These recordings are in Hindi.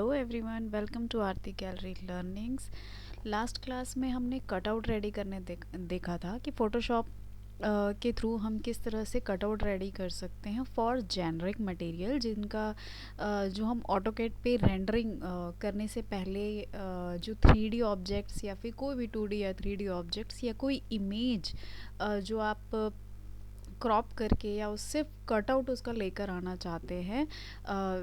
Hello everyone, welcome to Aarti gallery learnings. Last class में हमने कटआउट रेडी करने देखा था कि फ़ोटोशॉप के थ्रू हम किस तरह से कटआउट रेडी कर सकते हैं फॉर जेनरिक मटेरियल, जिनका जो हम ऑटोकैड पे रेंडरिंग करने से पहले जो 3D ऑब्जेक्ट्स या फिर कोई भी 2D या 3D ऑब्जेक्ट्स या कोई इमेज जो आप क्रॉप करके या उससे कटआउट उसका लेकर आना चाहते हैं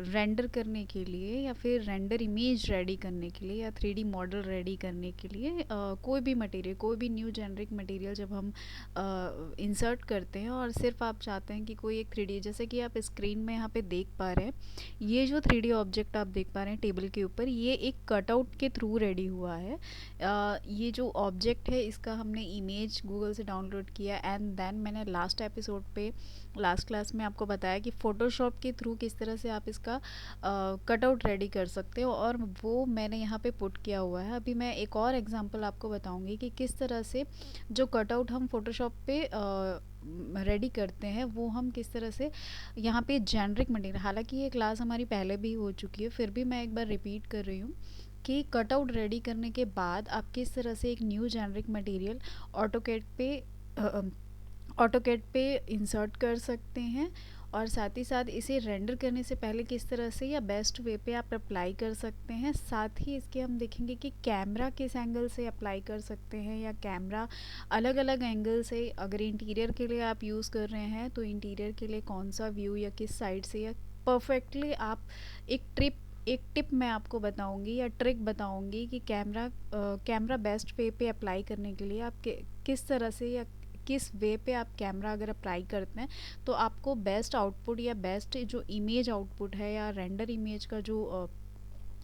रेंडर करने के लिए या फिर रेंडर इमेज रेडी करने के लिए या 3D मॉडल रेडी करने के लिए कोई भी मटेरियल, कोई भी न्यू जेनरिक मटेरियल जब हम इंसर्ट करते हैं और सिर्फ आप चाहते हैं कि कोई एक 3D, जैसे कि आप स्क्रीन में यहाँ पे देख पा रहे हैं, ये जो 3D ऑब्जेक्ट आप देख पा रहे हैं टेबल के ऊपर, ये एक कटआउट के थ्रू रेडी हुआ है। ये जो ऑब्जेक्ट है इसका हमने इमेज गूगल से डाउनलोड किया एंड देन मैंने लास्ट एपिसोड पे, लास्ट क्लास में आपको बताया कि फ़ोटोशॉप के थ्रू किस तरह से आप इसका कटआउट रेडी कर सकते हो, और वो मैंने यहाँ पे पुट किया हुआ है। अभी मैं एक और एग्जांपल आपको बताऊंगी कि किस तरह से जो कटआउट हम फ़ोटोशॉप पे रेडी करते हैं वो हम किस तरह से यहाँ पे जेनरिक मटेरियल, हालांकि ये क्लास हमारी पहले भी हो चुकी है, फिर भी मैं एक बार रिपीट कर रही हूँ कि कटआउट रेडी करने के बाद आप किस तरह से एक न्यू जेनरिक मटेरियल ऑटोकैड पे ऑटोकैड पे इंसर्ट कर सकते हैं, और साथ ही साथ इसे रेंडर करने से पहले किस तरह से या बेस्ट वे पे आप अप्लाई कर सकते हैं। साथ ही इसके हम देखेंगे कि कैमरा किस एंगल से अप्लाई कर सकते हैं, या कैमरा अलग अलग एंगल से, अगर इंटीरियर के लिए आप यूज़ कर रहे हैं तो इंटीरियर के लिए कौन सा व्यू या किस साइड से, या परफेक्टली आप एक टिप मैं आपको बताऊंगी या ट्रिक बताऊंगी कि कैमरा बेस्ट वे पे अप्लाई करने के लिए आप किस तरह से या किस वे पे आप कैमरा अगर अप्लाई करते हैं तो आपको बेस्ट आउटपुट या बेस्ट जो इमेज आउटपुट है या रेंडर इमेज का जो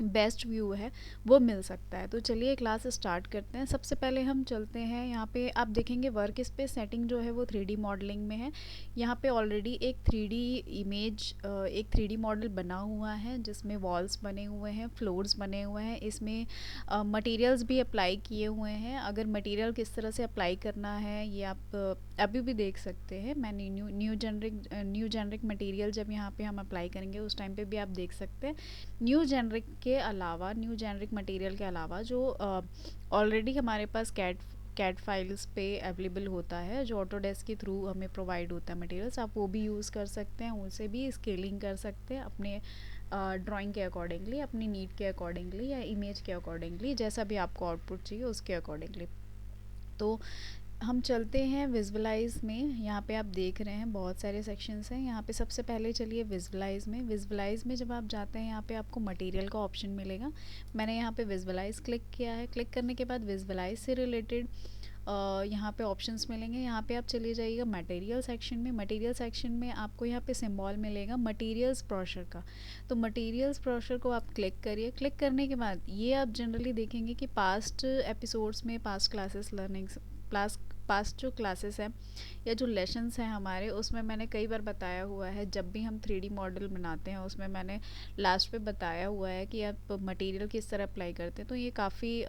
बेस्ट व्यू है वो मिल सकता है। तो चलिए क्लास स्टार्ट करते हैं। सबसे पहले हम चलते हैं, यहाँ पे आप देखेंगे वर्क स्पेस सेटिंग जो है वो 3D मॉडलिंग में है। यहाँ पे ऑलरेडी एक 3D इमेज, एक 3D मॉडल बना हुआ है जिसमें वॉल्स बने हुए हैं, फ्लोर्स बने हुए हैं, इसमें मटेरियल्स भी अप्लाई किए हुए हैं। अगर मटेरियल किस तरह से अप्लाई करना है ये आप अभी भी देख सकते हैं। मैंने न्यू जेनरिक मटेरियल जब यहाँ पे हम अप्लाई करेंगे उस टाइम पे भी आप देख सकते हैं। न्यू जेनरिक मटेरियल के अलावा जो ऑलरेडी हमारे पास कैट फाइल्स पे अवेलेबल होता है, जो ऑटोडेस्क के थ्रू हमें प्रोवाइड होता है मटेरियल्स, आप वो भी यूज़ कर सकते हैं, उनसे भी स्केलिंग कर सकते हैं अपने ड्राइंग के अकॉर्डिंगली, अपनी नीड के अकॉर्डिंगली या इमेज के अकॉर्डिंगली, जैसा भी आपको आउटपुट चाहिए उसके अकॉर्डिंगली। तो हम चलते हैं विजुअलाइज में। यहाँ पे आप देख रहे हैं बहुत सारे सेक्शंस हैं। यहाँ पे सबसे पहले चलिए विजुअलाइज में जब आप जाते हैं यहाँ पे आपको मटेरियल का ऑप्शन मिलेगा। मैंने यहाँ पे विजुअलाइज क्लिक किया है। क्लिक करने के बाद विजुअलाइज से रिलेटेड यहाँ पे ऑप्शंस मिलेंगे। यहाँ पे आप चलिए जाइएगा मटेरियल सेक्शन में। मटेरियल सेक्शन में आपको यहाँ पे सिंबल मिलेगा मटेरियल्स ब्रोशर का। तो मटेरियल्स ब्रोशर को आप क्लिक करिए। क्लिक करने के बाद ये आप जनरली देखेंगे कि पास्ट एपिसोड्स में, पास्ट जो क्लासेस हैं या जो लेसन्स हैं हमारे, उसमें मैंने कई बार बताया हुआ है, जब भी हम 3D मॉडल बनाते हैं उसमें मैंने लास्ट पे बताया हुआ है कि आप मटेरियल किस तरह अप्लाई करते हैं। तो ये काफ़ी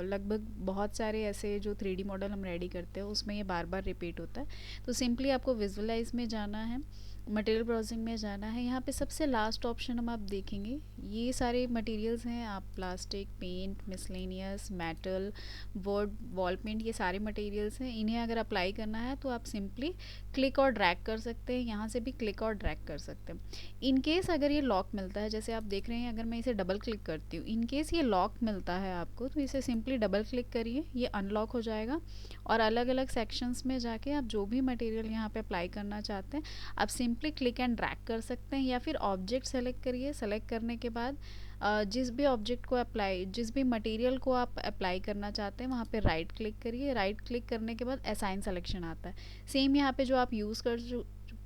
लगभग बहुत सारे ऐसे जो 3D मॉडल हम रेडी करते हैं उसमें ये बार बार रिपीट होता है। तो सिंपली आपको विजुअलाइज में जाना है, मटेरियल ब्राउजिंग में जाना है। यहाँ पे सबसे लास्ट ऑप्शन हम आप देखेंगे, ये सारे मटेरियल्स हैं, आप plastic, paint, miscellaneous, metal, wall paint, ये सारे मटेरियल्स हैं। इन्हें अगर अप्लाई करना है तो आप सिंपली क्लिक और ड्रैग कर सकते हैं, यहाँ से भी क्लिक और ड्रैग कर सकते हैं। इन केस अगर ये लॉक मिलता है, जैसे आप देख रहे हैं, अगर मैं इसे डबल क्लिक करती हूँ, इन केस ये लॉक मिलता है आपको तो इसे सिंपली डबल क्लिक करिए, ये अनलॉक हो जाएगा, और अलग अलग सेक्शंस में जाके आप जो भी मटेरियल यहाँ पे अप्लाई करना चाहते हैं आप सिंपली क्लिक एंड ड्रैग कर सकते हैं, या फिर ऑब्जेक्ट सेलेक्ट करिए। सेलेक्ट करने के बाद जिस भी ऑब्जेक्ट को अप्लाई, जिस भी मटेरियल को आप अप्लाई करना चाहते हैं वहाँ पे राइट क्लिक करिए। राइट क्लिक करने के बाद असाइन सिलेक्शन आता है। सेम यहाँ पे जो आप यूज़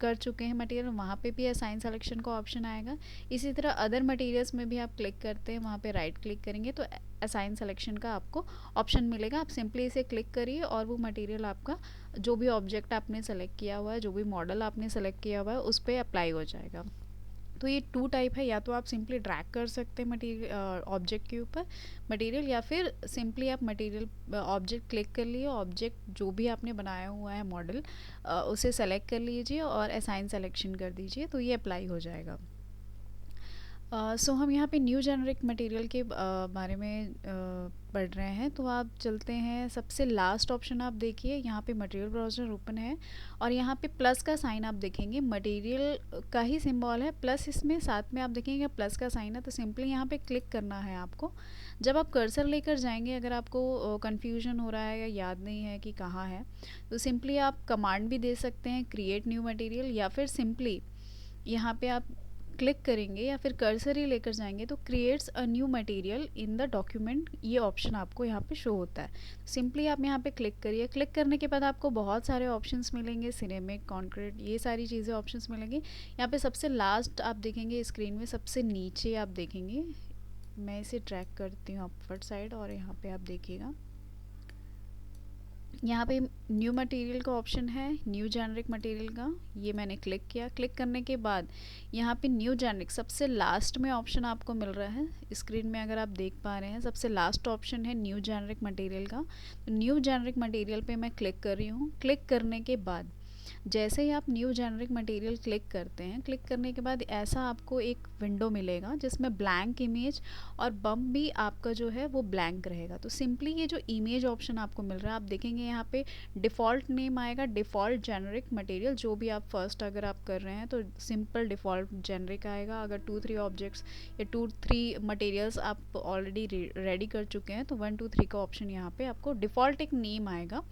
कर चुके हैं मटेरियल, वहाँ पे भी असाइन सिलेक्शन का ऑप्शन आएगा। इसी तरह अदर मटेरियल्स में भी आप क्लिक करते हैं, वहाँ पे राइट क्लिक करेंगे तो असाइन सिलेक्शन का आपको ऑप्शन मिलेगा। आप सिंपली इसे क्लिक करिए और वो मटेरियल आपका, जो भी ऑब्जेक्ट आपने सेलेक्ट किया हुआ है, जो भी मॉडल आपने सेलेक्ट किया हुआ है, उस पर अप्लाई हो जाएगा। तो ये टू टाइप है, या तो आप सिंपली ड्रैग कर सकते हैं मटेरियल ऑब्जेक्ट के ऊपर मटेरियल, या फिर सिंपली आप मटेरियल ऑब्जेक्ट क्लिक कर लिए, ऑब्जेक्ट जो भी आपने बनाया हुआ है मॉडल उसे सेलेक्ट कर लीजिए और असाइन सेलेक्शन कर दीजिए तो ये अप्लाई हो जाएगा। सो हम यहाँ पे न्यू जेनरिक मटेरियल के बारे में पढ़ रहे हैं। तो आप चलते हैं, सबसे लास्ट ऑप्शन आप देखिए, यहाँ पे मटेरियल ब्राउज़र ओपन है और यहाँ पे प्लस का साइन आप देखेंगे, मटेरियल का ही सिंबल है प्लस, इसमें साथ में आप देखेंगे प्लस का साइन है। तो सिंपली यहाँ पे क्लिक करना है आपको। जब आप कर्सर लेकर जाएंगे, अगर आपको कन्फ्यूजन हो रहा है या याद नहीं है कि कहाँ है, तो सिंपली आप कमांड भी दे सकते हैं, क्रिएट न्यू मटेरियल, या फिर सिंपली यहाँ पे आप क्लिक करेंगे या फिर कर्सर ही लेकर जाएंगे तो creates a new material in the document, ये ऑप्शन आपको यहाँ पे शो होता है। सिंपली आप यहाँ पे क्लिक करिए। क्लिक करने के बाद आपको बहुत सारे ऑप्शंस मिलेंगे, सिनेमिक, कॉन्क्रीट, ये सारी चीज़ें ऑप्शंस मिलेंगी। यहाँ पे सबसे लास्ट आप देखेंगे स्क्रीन में, सबसे नीचे आप देखेंगे, मैं इसे ट्रैक करती हूँ अपवर्ड साइड और यहाँ पे आप देखिएगा, यहाँ पे न्यू मटेरियल का ऑप्शन है, न्यू जेनरिक मटेरियल का, ये मैंने क्लिक किया। क्लिक करने के बाद यहाँ पे न्यू जेनरिक सबसे लास्ट में ऑप्शन आपको मिल रहा है स्क्रीन में, अगर आप देख पा रहे हैं सबसे लास्ट ऑप्शन है न्यू जेनरिक मटेरियल का। तो न्यू जेनरिक मटेरियल पे मैं क्लिक कर रही हूँ। क्लिक करने के बाद जैसे ही आप न्यू जेनरिक मटेरियल क्लिक करते हैं, क्लिक करने के बाद ऐसा आपको एक विंडो मिलेगा जिसमें ब्लैंक इमेज और बम भी आपका जो है वो ब्लैंक रहेगा। तो सिंपली ये जो इमेज ऑप्शन आपको मिल रहा है, आप देखेंगे यहाँ पे डिफ़ॉल्ट नेम आएगा, डिफ़ॉल्ट जेनरिक मटेरियल, जो भी आप फर्स्ट अगर आप कर रहे हैं तो सिंपल डिफ़ॉल्ट जेनरिक आएगा। अगर 2-3 ऑब्जेक्ट्स या 2-3 मटेरियल्स आप ऑलरेडी रेडी कर चुके हैं तो 1-2-3 का ऑप्शन यहाँ पे आपको डिफ़ॉल्ट एक नेम आएगा।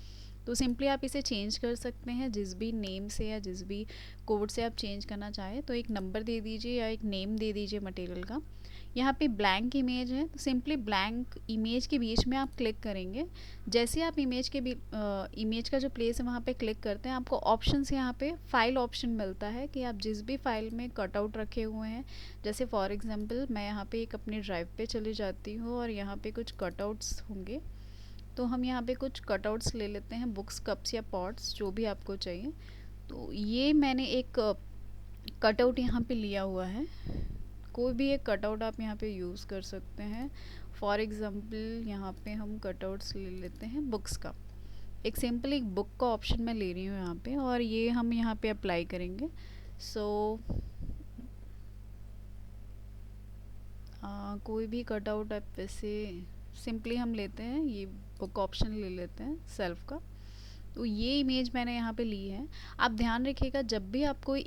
तो सिंपली आप इसे चेंज कर सकते हैं जिस भी नेम से या जिस भी कोड से आप चेंज करना चाहें। तो एक नंबर दे दीजिए या एक नेम दे दीजिए मटेरियल का। यहाँ पे ब्लैंक इमेज है तो सिंपली ब्लैंक इमेज के बीच में आप क्लिक करेंगे। जैसे आप इमेज के इमेज का जो प्लेस है वहाँ पे क्लिक करते हैं, आपको ऑप्शंस यहाँ पे फाइल ऑप्शन मिलता है कि आप जिस भी फाइल में कटआउट रखे हुए हैं, जैसे फॉर एग्जांपल मैं यहाँ पे एक अपनी ड्राइव पे चली जाती हूँ और यहाँ पे कुछ कटआउट्स होंगे, तो हम यहाँ पे कुछ कटआउट्स ले लेते हैं, बुक्स, कप्स या पॉट्स, जो भी आपको चाहिए। तो ये मैंने एक कटआउट यहाँ पे लिया हुआ है। कोई भी एक कटआउट आप यहाँ पे यूज़ कर सकते हैं। फॉर एग्ज़ाम्पल यहाँ पे हम कटआउट्स ले लेते हैं बुक्स का। एक सिंपल एक बुक का ऑप्शन मैं ले रही हूँ यहाँ पे और ये हम यहाँ पे अप्लाई करेंगे। सो कोई भी कटआउट आप वैसे सिंपली हम लेते हैं, ये बुक ऑप्शन ले लेते हैं सेल्फ का। तो ये इमेज मैंने यहाँ पे ली है। आप ध्यान रखिएगा, जब भी आप कोई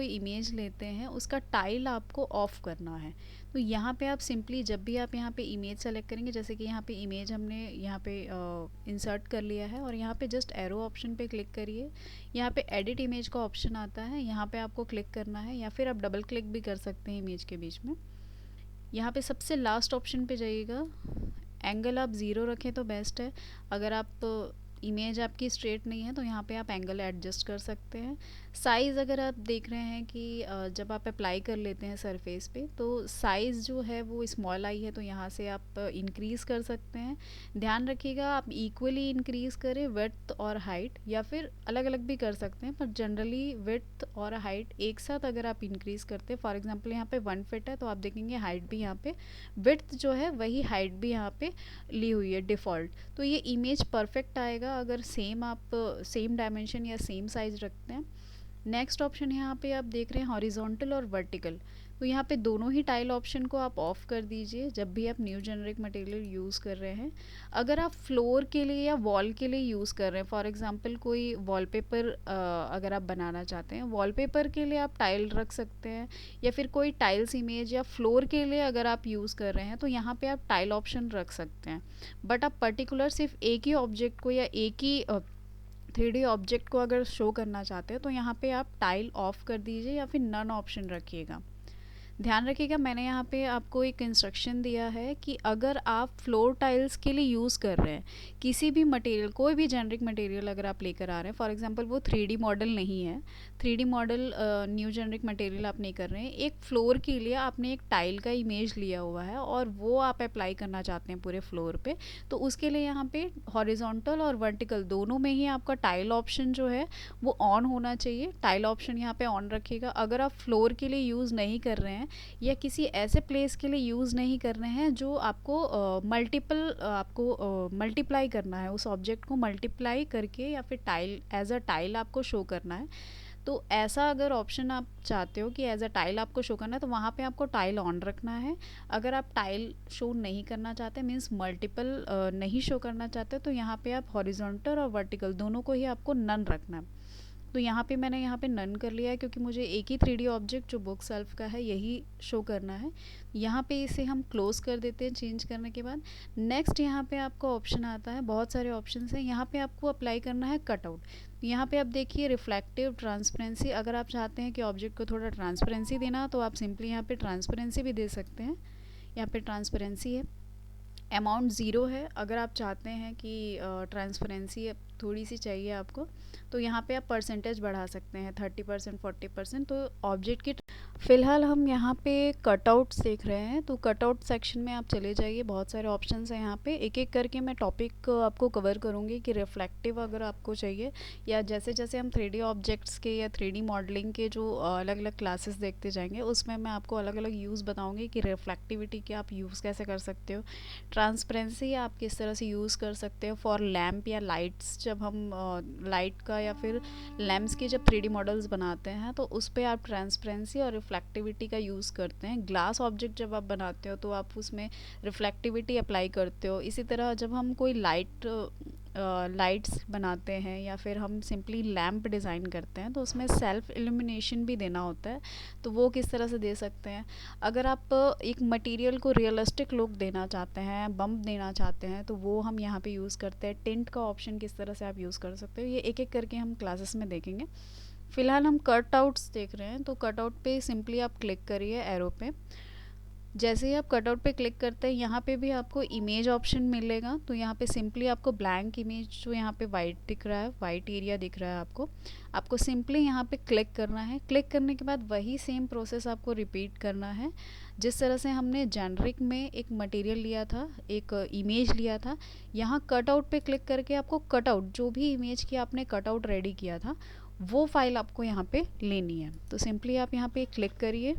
इमेज लेते हैं उसका टाइल आपको ऑफ़ करना है। तो यहाँ पे आप सिंपली जब भी आप यहाँ पे इमेज सेलेक्ट करेंगे, जैसे कि यहाँ पे इमेज हमने यहाँ पे इंसर्ट कर लिया है और यहाँ पे जस्ट एरो ऑप्शन पे क्लिक करिए। यहाँ पे एडिट इमेज का ऑप्शन आता है, यहाँ पे आपको क्लिक करना है या फिर आप डबल क्लिक भी कर सकते हैं इमेज के बीच में। यहाँ पे सबसे लास्ट ऑप्शन पे जाइएगा, एंगल आप ज़ीरो रखें तो बेस्ट है। अगर आप इमेज आपकी स्ट्रेट नहीं है तो यहाँ पे आप एंगल एडजस्ट कर सकते हैं। साइज़ अगर आप देख रहे हैं कि जब आप अप्लाई कर लेते हैं सरफेस पे तो साइज़ जो है वो स्मॉल आई है, तो यहाँ से आप इंक्रीज़ कर सकते हैं। ध्यान रखिएगा आप इक्वली इंक्रीज़ करें विड्थ और हाइट, या फिर अलग अलग भी कर सकते हैं, पर जनरली विड्थ और हाइट एक साथ अगर आप इंक्रीज़ करते हैं, फॉर एग्जांपल यहाँ पे 1 फीट है तो आप देखेंगे हाइट भी यहाँ पे, विड्थ जो है वही हाइट भी यहाँ पे ली हुई है डिफ़ॉल्ट। तो ये इमेज परफेक्ट आएगा अगर सेम आप सेम डायमेंशन या सेम साइज़ रखते हैं। नेक्स्ट ऑप्शन यहाँ पे आप देख रहे हैं हॉरिजॉन्टल और वर्टिकल, तो यहाँ पे दोनों ही टाइल ऑप्शन को आप ऑफ़ कर दीजिए जब भी आप न्यू जेनरिक मटेरियल यूज़ कर रहे हैं। अगर आप फ्लोर के लिए या वॉल के लिए यूज़ कर रहे हैं, फॉर एग्जांपल कोई वॉलपेपर अगर आप बनाना चाहते हैं, वॉलपेपर के लिए आप टाइल रख सकते हैं, या फिर कोई टाइल्स इमेज या फ्लोर के लिए अगर आप यूज़ कर रहे हैं तो यहाँ पे आप टाइल ऑप्शन रख सकते हैं। बट आप पर्टिकुलर सिर्फ एक ही ऑब्जेक्ट को या एक ही 3D ऑब्जेक्ट को अगर शो करना चाहते हैं तो यहाँ पे आप टाइल ऑफ़ कर दीजिए या फिर नन ऑप्शन रखिएगा। ध्यान रखिएगा मैंने यहाँ पे आपको एक इंस्ट्रक्शन दिया है कि अगर आप फ्लोर टाइल्स के लिए यूज़ कर रहे हैं किसी भी मटेरियल, कोई भी जेनरिक मटेरियल अगर आप लेकर आ रहे हैं, फॉर एग्जांपल वो 3D मॉडल नहीं है, 3D model new generic material आप नहीं कर रहे हैं, एक फ्लोर के लिए आपने एक टाइल का इमेज लिया हुआ है और वो आप अप्लाई करना चाहते हैं पूरे फ्लोर पे, तो उसके लिए यहाँ पे हॉरिजॉन्टल और वर्टिकल दोनों में ही आपका टाइल ऑप्शन जो है वो ऑन होना चाहिए। टाइल ऑप्शन यहाँ पे ऑन रखिएगा। अगर आप फ्लोर के लिए यूज़ नहीं कर रहे हैं या किसी ऐसे प्लेस के लिए यूज़ नहीं कर रहे हैं जो आपको मल्टीप्लाई करना है, उस ऑब्जेक्ट को मल्टीप्लाई करके या फिर टाइल एज अ टाइल आपको शो करना है, तो ऐसा अगर ऑप्शन आप चाहते हो कि एज अ टाइल आपको शो करना है, तो वहाँ पे आपको टाइल ऑन रखना है। अगर आप टाइल शो नहीं करना चाहते, मीन्स मल्टीपल नहीं शो करना चाहते, तो यहाँ पे आप हॉरिजॉन्टल और वर्टिकल दोनों को ही आपको नन रखना है। तो यहाँ पे मैंने यहाँ पे नन कर लिया है, क्योंकि मुझे एक ही 3D ऑब्जेक्ट जो बुक सेल्फ का है यही शो करना है। यहाँ पे इसे हम क्लोज कर देते हैं चेंज करने के बाद। नेक्स्ट यहाँ पे आपको ऑप्शन आता है, बहुत सारे ऑप्शन हैं, यहाँ पे आपको अप्लाई करना है कटआउट। यहाँ पे आप देखिए रिफ्लेक्टिव ट्रांसपेरेंसी, अगर आप चाहते हैं कि ऑब्जेक्ट को थोड़ा ट्रांसपेरेंसी देना, तो आप सिंपली यहाँ पे ट्रांसपेरेंसी भी दे सकते हैं। यहाँ पे ट्रांसपेरेंसी है, अमाउंट ज़ीरो है। अगर आप चाहते हैं कि ट्रांसपेरेंसी थोड़ी सी चाहिए आपको, तो यहाँ पे आप परसेंटेज बढ़ा सकते हैं, 30%, 40%। तो ऑब्जेक्ट की फ़िलहाल हम यहाँ पे कटआउट्स देख रहे हैं, तो कटआउट सेक्शन में आप चले जाइए, बहुत सारे ऑप्शंस हैं यहाँ पे। एक एक करके मैं टॉपिक आपको कवर करूँगी कि रिफ्लेक्टिव अगर आपको चाहिए, या जैसे जैसे हम 3D ऑब्जेक्ट्स के या 3D मॉडलिंग के जो अलग अलग क्लासेस देखते जाएंगे, उसमें मैं आपको अलग अलग यूज़ बताऊँगी कि रिफ्लेक्टिविटी के आप यूज़ कैसे कर सकते हो, ट्रांसपेरेंसी आप किस तरह से यूज़ कर सकते हो फॉर लैम्प या लाइट्स। जब हम लाइट का या फिर लैम्प्स के जब 3D मॉडल्स बनाते हैं, तो उस पर आप ट्रांसपेरेंसी और रिफ्लेक्टिविटी का यूज़ करते हैं। ग्लास ऑब्जेक्ट जब आप बनाते हो, तो आप उसमें रिफ्लेक्टिविटी अप्लाई करते हो। इसी तरह जब हम कोई लाइट्स बनाते हैं या फिर हम सिंपली लैम्प डिज़ाइन करते हैं, तो उसमें सेल्फ इल्यूमिनेशन भी देना होता है, तो वो किस तरह से दे सकते हैं। अगर आप एक मटेरियल को रियलिस्टिक लुक देना चाहते हैं, बम्प देना चाहते हैं, तो वो हम यहाँ पे यूज़ करते हैं। टिंट का ऑप्शन किस तरह से आप यूज़ कर सकते हो, ये एक एक करके हम क्लासेस में देखेंगे। फ़िलहाल हम कटआउट्स देख रहे हैं, तो कटआउट पे सिंपली आप क्लिक करिए एरो पे। जैसे ही आप कटआउट पे क्लिक करते हैं, यहाँ पे भी आपको इमेज ऑप्शन मिलेगा, तो यहाँ पे सिंपली आपको ब्लैंक इमेज जो यहाँ पे वाइट दिख रहा है, वाइट एरिया दिख रहा है आपको सिंपली यहाँ पे क्लिक करना है। क्लिक करने के बाद वही सेम प्रोसेस आपको रिपीट करना है, जिस तरह से हमने जेनरिक में एक मटेरियल लिया था, एक इमेज लिया था। यहाँ कटआउट पे क्लिक करके आपको कटआउट, जो भी इमेज की आपने कटआउट रेडी किया था, वो फाइल आपको यहाँ पे लेनी है। तो सिंपली आप यहाँ पे क्लिक करिए।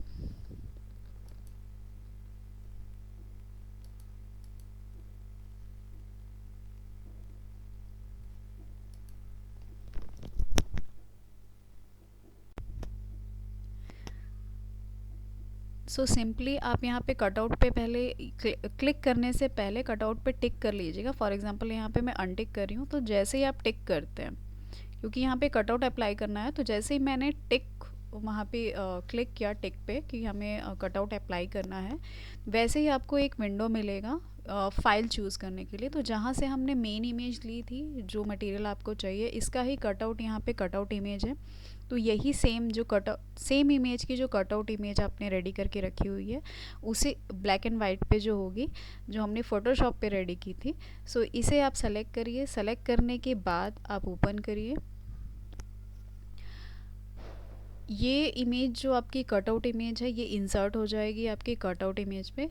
सो सिंपली आप यहाँ पे कटआउट पे पहले क्लिक करने से पहले कटआउट पे टिक कर लीजिएगा। फॉर एग्जांपल यहाँ पे मैं अनटिक कर रही हूँ, तो जैसे ही आप टिक करते हैं, क्योंकि यहाँ पे कटआउट अप्लाई करना है, तो जैसे ही मैंने टिक वहाँ पे क्लिक किया टिक पे कि हमें कटआउट अप्लाई करना है, वैसे ही आपको एक विंडो मिलेगा फाइल चूज़ करने के लिए। तो जहाँ से हमने मेन इमेज ली थी, जो मटेरियल आपको चाहिए, इसका ही कटआउट यहाँ पे कटआउट इमेज है। तो यही सेम इमेज की जो कटआउट इमेज आपने रेडी करके रखी हुई है, उसे ब्लैक एंड वाइट पे जो होगी, जो हमने फ़ोटोशॉप पे रेडी की थी, सो इसे आप सेलेक्ट करिए। सेलेक्ट करने के बाद आप ओपन करिए। ये इमेज जो आपकी कटआउट इमेज है, ये इंसर्ट हो जाएगी आपकी कटआउट इमेज पे।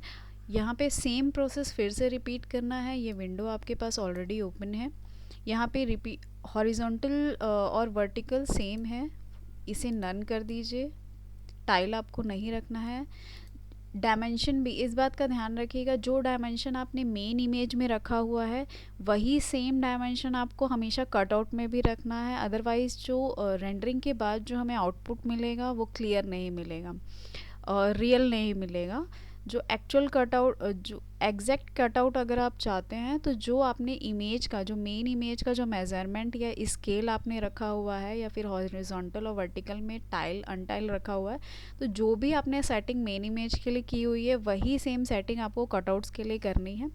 यहाँ पे सेम प्रोसेस फिर से रिपीट करना है। ये विंडो आपके पास ऑलरेडी ओपन है। यहाँ पे रिपीट हॉरिजॉन्टल और वर्टिकल सेम है, इसे नन कर दीजिए। टाइल आपको नहीं रखना है। डायमेंशन भी इस बात का ध्यान रखिएगा, जो डायमेंशन आपने मेन इमेज में रखा हुआ है, वही सेम डायमेंशन आपको हमेशा कटआउट में भी रखना है। अदरवाइज़ जो रेंडरिंग के बाद जो हमें आउटपुट मिलेगा, वो क्लियर नहीं मिलेगा और रियल नहीं मिलेगा। जो एक्चुअल कटआउट, जो एग्जैक्ट कटआउट अगर आप चाहते हैं, तो जो आपने इमेज का, जो मेन इमेज का जो मेज़रमेंट या स्केल आपने रखा हुआ है, या फिर हॉरिजॉन्टल और वर्टिकल में टाइल अनटाइल रखा हुआ है, तो जो भी आपने सेटिंग मेन इमेज के लिए की हुई है, वही सेम सेटिंग आपको कटआउट्स के लिए करनी है।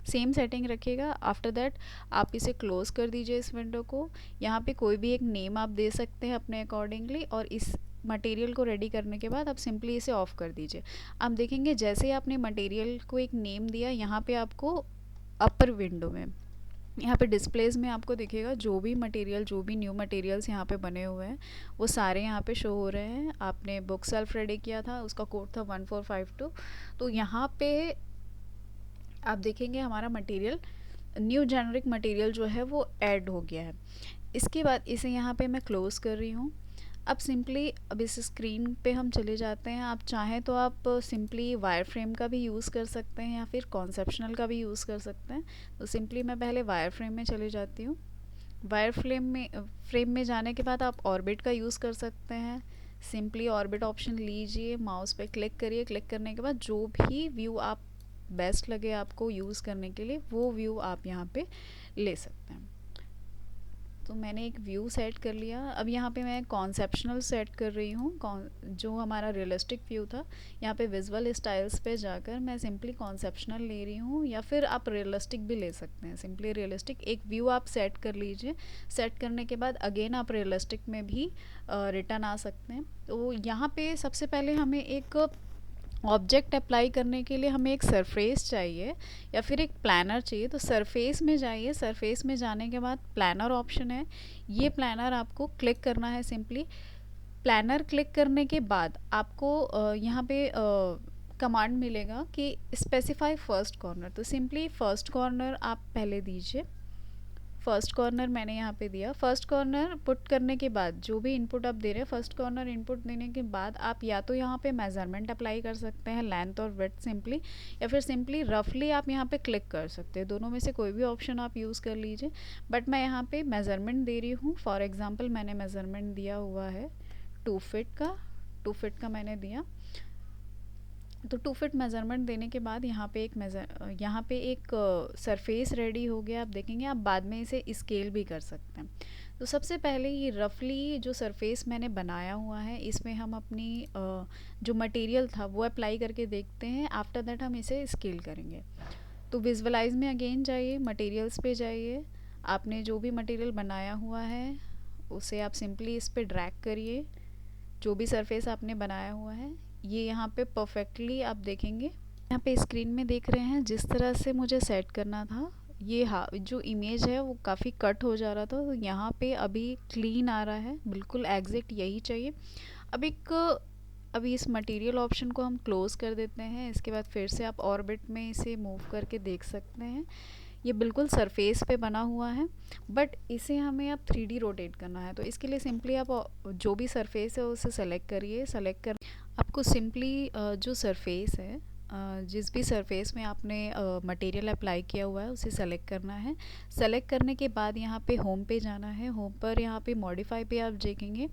सेम सेटिंग रखिएगा। आफ्टर दैट आप इसे क्लोज़ कर दीजिए इस विंडो को। यहाँ पे कोई भी एक नेम आप दे सकते हैं अपने अकॉर्डिंगली, और इस मटेरियल को रेडी करने के बाद आप सिंपली इसे ऑफ़ कर दीजिए। आप देखेंगे जैसे ही आपने मटेरियल को एक नेम दिया, यहाँ पे आपको अपर विंडो में, यहाँ पे डिस्प्लेज में आपको दिखेगा जो भी मटेरियल, जो भी न्यू मटेरियल्स यहाँ पे बने हुए हैं, वो सारे यहाँ पे शो हो रहे हैं। आपने बुक सेल्फ रेडी किया था, उसका कोड था 1452। तो यहाँ पे आप देखेंगे हमारा मटेरियल, न्यू जेनरिक मटेरियल जो है वो ऐड हो गया है। इसके बाद इसे यहाँ पे मैं क्लोज़ कर रही हूँ। अब सिंपली अब इस स्क्रीन पे हम चले जाते हैं। आप चाहें तो आप सिंपली वायर फ्रेम का भी यूज़ कर सकते हैं, या फिर कॉन्सेप्शनल का भी यूज़ कर सकते हैं। तो सिंपली मैं पहले वायर फ्रेम में चले जाती हूँ। वायर फ्रेम में जाने के बाद आप ऑर्बिट का यूज़ कर सकते हैं। सिंपली ऑर्बिट ऑप्शन लीजिए, माउस पे क्लिक करिए, क्लिक करने के बाद जो भी व्यू आप बेस्ट लगे आपको यूज़ करने के लिए वो व्यू आप यहाँ पे ले सकते हैं। तो मैंने एक व्यू सेट कर लिया। अब यहाँ पे मैं कॉन्सेप्शनल सेट कर रही हूँ, जो हमारा रियलिस्टिक व्यू था यहाँ पे विजुअल स्टाइल्स पे जाकर मैं सिंपली कॉन्सेप्शनल ले रही हूँ, या फिर आप रियलिस्टिक भी ले सकते हैं। सिंपली रियलिस्टिक एक व्यू आप सेट कर लीजिए। सेट करने के बाद अगेन आप रियलिस्टिक में भी रिटर्न आ सकते हैं। तो यहाँ पे सबसे पहले हमें एक ऑब्जेक्ट अप्लाई करने के लिए हमें एक सरफेस चाहिए या फिर एक प्लानर चाहिए। तो सरफेस में जाइए, सरफेस में जाने के बाद प्लानर ऑप्शन है, ये प्लानर आपको क्लिक करना है। सिंपली प्लानर क्लिक करने के बाद आपको यहाँ पे कमांड मिलेगा कि स्पेसिफाई फर्स्ट कॉर्नर। तो सिंपली फर्स्ट कॉर्नर आप पहले दीजिए। फर्स्ट कॉर्नर मैंने यहाँ पे दिया। फर्स्ट कॉर्नर पुट करने के बाद जो भी इनपुट आप दे रहे हैं, फर्स्ट कॉर्नर इनपुट देने के बाद आप या तो यहाँ पे मेजरमेंट अप्लाई कर सकते हैं, लेंथ और विड्थ सिंपली, या फिर सिंपली रफली आप यहाँ पे क्लिक कर सकते हैं। दोनों में से कोई भी ऑप्शन आप यूज़ कर लीजिए। बट मैं यहाँ पे मेजरमेंट दे रही हूँ। फॉर एग्ज़ाम्पल मैंने मेजरमेंट दिया हुआ है 2 फीट का, 2 फीट का मैंने दिया। तो 2 फीट मेज़रमेंट देने के बाद यहाँ पे एक सरफेस रेडी हो गया। आप देखेंगे, आप बाद में इसे स्केल भी कर सकते हैं। तो सबसे पहले ये रफली जो सरफेस मैंने बनाया हुआ है इसमें हम अपनी जो मटेरियल था वो अप्लाई करके देखते हैं। आफ्टर दैट हम इसे स्केल करेंगे। तो विजुअलाइज में अगेन जाइए, मटेरियल्स पे जाइए। आपने जो भी मटेरियल बनाया हुआ है उसे आप सिंपली इस पर ड्रैग करिए। जो भी सरफेस आपने बनाया हुआ है ये यहाँ पे परफेक्टली आप देखेंगे, यहाँ पे स्क्रीन में देख रहे हैं जिस तरह से मुझे सेट करना था। ये जो इमेज है वो काफ़ी कट हो जा रहा था, तो यहाँ पे अभी क्लीन आ रहा है, बिल्कुल एग्जैक्ट यही चाहिए। अभी इस मटेरियल ऑप्शन को हम क्लोज़ कर देते हैं। इसके बाद फिर से आप ऑर्बिट में इसे मूव करके देख सकते हैं। ये बिल्कुल सरफेस पे बना हुआ है, बट इसे हमें अब 3D रोटेट करना है। तो इसके लिए सिंपली आप जो भी सरफेस है उसे सेलेक्ट करिए। सेलेक्ट कर आपको सिंपली जो सरफेस है, जिस भी सरफेस में आपने मटेरियल अप्लाई किया हुआ है उसे सेलेक्ट करना है। सेलेक्ट करने के बाद यहाँ पे होम पे जाना है। होम पर यहाँ पे मॉडिफाई पे आप देखेंगे,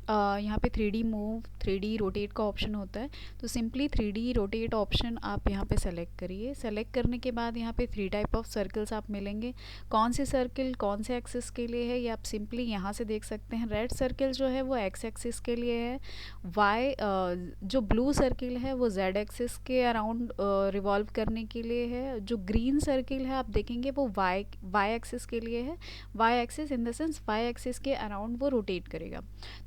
यहाँ पे 3D मूव, 3D रोटेट का ऑप्शन होता है। तो सिंपली 3D रोटेट ऑप्शन आप यहाँ पे सेलेक्ट करिए। सेलेक्ट करने के बाद यहाँ पे 3 टाइप ऑफ सर्कल्स आप मिलेंगे। कौन से सर्कल कौन से एक्सिस के लिए है ये आप सिंपली यहाँ से देख सकते हैं। रेड सर्कल जो है वो एक्स एक्सिस के लिए है। जो ब्लू सर्कल है वो जेड एक्सिस के अराउंड रिवॉल्व करने के लिए है। जो ग्रीन सर्कल है आप देखेंगे वो वाई एक्सिस के लिए है। Y axis in the sense Y axis के अराउंड वो रोटेट करेगा।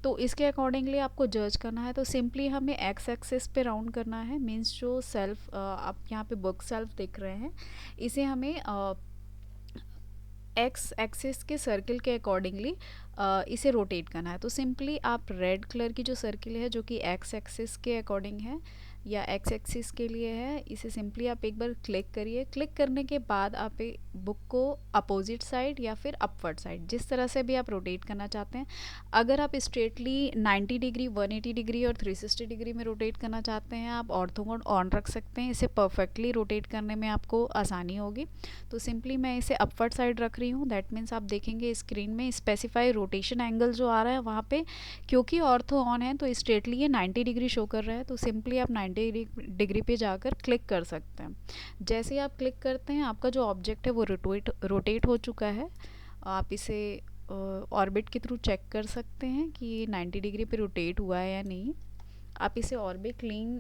तो इसके अकॉर्डिंगली आपको जज करना है। तो सिंपली हमें एक्स एक्सिस पे राउंड करना है। मींस जो सेल्फ आप यहाँ पे बुक सेल्फ देख रहे हैं इसे हमें एक्स एक्सिस के सर्कल के अकॉर्डिंगली इसे रोटेट करना है। तो सिंपली आप रेड कलर की जो सर्कल है जो कि एक्स एक्सिस के अकॉर्डिंग है या एक्स एक्सिस के लिए है, इसे सिंपली आप एक बार क्लिक करिए। क्लिक करने के बाद आप बुक को अपोजिट साइड या फिर अपवर्ड साइड जिस तरह से भी आप रोटेट करना चाहते हैं। अगर आप स्ट्रेटली 90 डिग्री, 180 डिग्री और 360 डिग्री में रोटेट करना चाहते हैं आप ऑर्थो मोड ऑन रख सकते हैं। इसे परफेक्टली रोटेट करने में आपको आसानी होगी। तो सिंपली मैं इसे अपवर्ड साइड रख रही हूँ। दैट मीन्स आप देखेंगे स्क्रीन में स्पेसिफाई रोटेशन एंगल जो आ रहा है वहाँ पे, क्योंकि ऑर्थो ऑन है तो स्ट्रेटली ये 90 डिग्री शो कर रहा है। तो सिंपली आप 90 डिग्री पे जाकर क्लिक कर सकते हैं। जैसे ही आप क्लिक करते हैं आपका जो ऑब्जेक्ट है वो रोटेट हो चुका है। आप इसे ऑर्बिट के थ्रू चेक कर सकते हैं कि ये 90 डिग्री पे रोटेट हुआ है या नहीं। आप इसे और भी क्लीन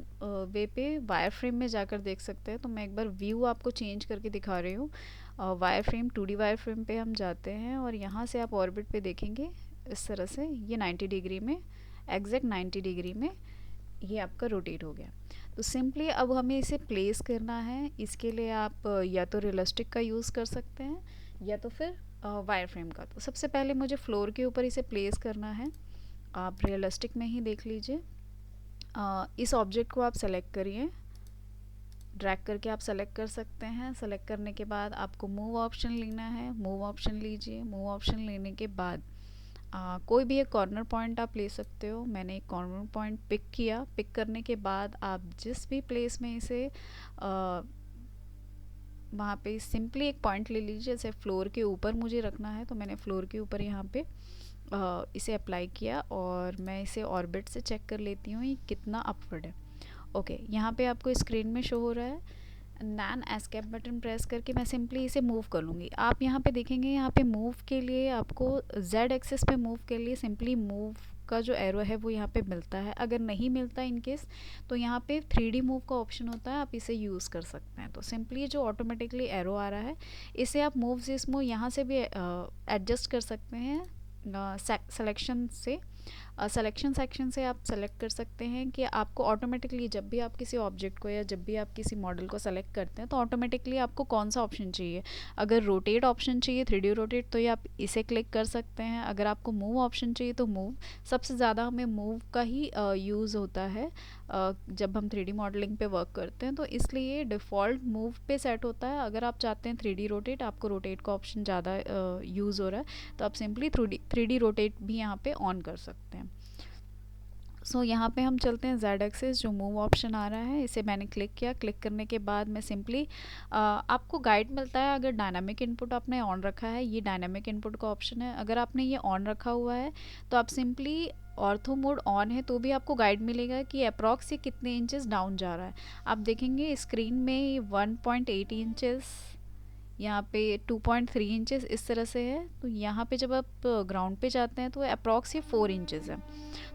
वे पे वायर फ्रेम में जाकर देख सकते हैं। तो मैं एक बार व्यू आपको चेंज करके दिखा रही हूँ। Wire frame 2D wire frame पे हम जाते हैं और यहाँ से आप ऑर्बिट पे देखेंगे इस तरह से ये 90 डिग्री में, एग्जैक्ट 90 डिग्री में ये आपका रोटेट हो गया। तो सिंपली अब हमें इसे प्लेस करना है। इसके लिए आप या तो रियलिस्टिक का यूज़ कर सकते हैं या तो फिर वायर फ्रेम का। तो सबसे पहले मुझे फ्लोर के ऊपर इसे प्लेस करना है। आप रियलिस्टिक में ही देख लीजिए। इस ऑब्जेक्ट को आप सेलेक्ट करिए, ड्रैग करके आप सेलेक्ट कर सकते हैं। सेलेक्ट करने के बाद आपको मूव ऑप्शन लेना है। मूव ऑप्शन लीजिए। मूव ऑप्शन लेने के बाद कोई भी एक कॉर्नर पॉइंट आप ले सकते हो। मैंने एक कॉर्नर पॉइंट पिक किया। पिक करने के बाद आप जिस भी प्लेस में इसे वहाँ पे सिंपली एक पॉइंट ले लीजिए, जैसे फ्लोर के ऊपर मुझे रखना है तो मैंने फ्लोर के ऊपर यहाँ पे इसे अप्लाई किया और मैं इसे ऑर्बिट से चेक कर लेती हूँ ये कितना अपवर्ड है। ओके, यहाँ पे आपको स्क्रीन में शो हो रहा है। नैन एस्केप बटन प्रेस करके मैं सिंपली इसे मूव कर लूँगी। आप यहाँ पे देखेंगे, यहाँ पे मूव के लिए आपको जेड एक्सिस पे मूव के लिए सिंपली मूव का जो एरो है वो यहाँ पे मिलता है। अगर नहीं मिलता इन केस तो यहाँ पे 3D मूव का ऑप्शन होता है, आप इसे यूज़ कर सकते हैं। तो सिंपली जो ऑटोमेटिकली एरो आ रहा है इसे आप मूव जिस मूव यहाँ से भी एडजस्ट कर सकते हैं सिलेक्शन से। सिलेक्शन सेक्शन से आप सेलेक्ट कर सकते हैं कि आपको ऑटोमेटिकली जब भी आप किसी ऑब्जेक्ट को या जब भी आप किसी मॉडल को सेलेक्ट करते हैं तो ऑटोमेटिकली आपको कौन सा ऑप्शन चाहिए। अगर रोटेट ऑप्शन चाहिए 3D रोटेट तो ये आप इसे क्लिक कर सकते हैं। अगर आपको मूव ऑप्शन चाहिए तो मूव, सबसे ज़्यादा हमें मूव का ही यूज़ होता है जब हम 3D मॉडलिंग पे वर्क करते हैं, तो इसलिए डिफ़ॉल्ट मूव पे सेट होता है। अगर आप चाहते हैं 3D रोटेट, आपको रोटेट का ऑप्शन ज़्यादा यूज़ हो रहा है तो आप सिंपली 3D रोटेट भी यहाँ पे ऑन कर सकते हैं। सो यहाँ पे हम चलते हैं जेड एक्सिस, जो मूव ऑप्शन आ रहा है इसे मैंने क्लिक किया। क्लिक करने के बाद मैं सिंपली आपको गाइड मिलता है अगर डायनामिक इनपुट आपने ऑन रखा है, ये डायनामिक इनपुट का ऑप्शन है। अगर आपने ये ऑन रखा हुआ है तो आप सिंपली ऑर्थो मोड ऑन है तो भी आपको गाइड मिलेगा कि अप्रॉक्स ये कितने इंचेस डाउन जा रहा है। आप देखेंगे स्क्रीन में 1.8 इंचेस, यहाँ पे 2.3 इंचेस इस तरह से है। तो यहाँ पे जब आप ग्राउंड पे जाते हैं तो अप्रॉक्स ये 4 इंचेस है।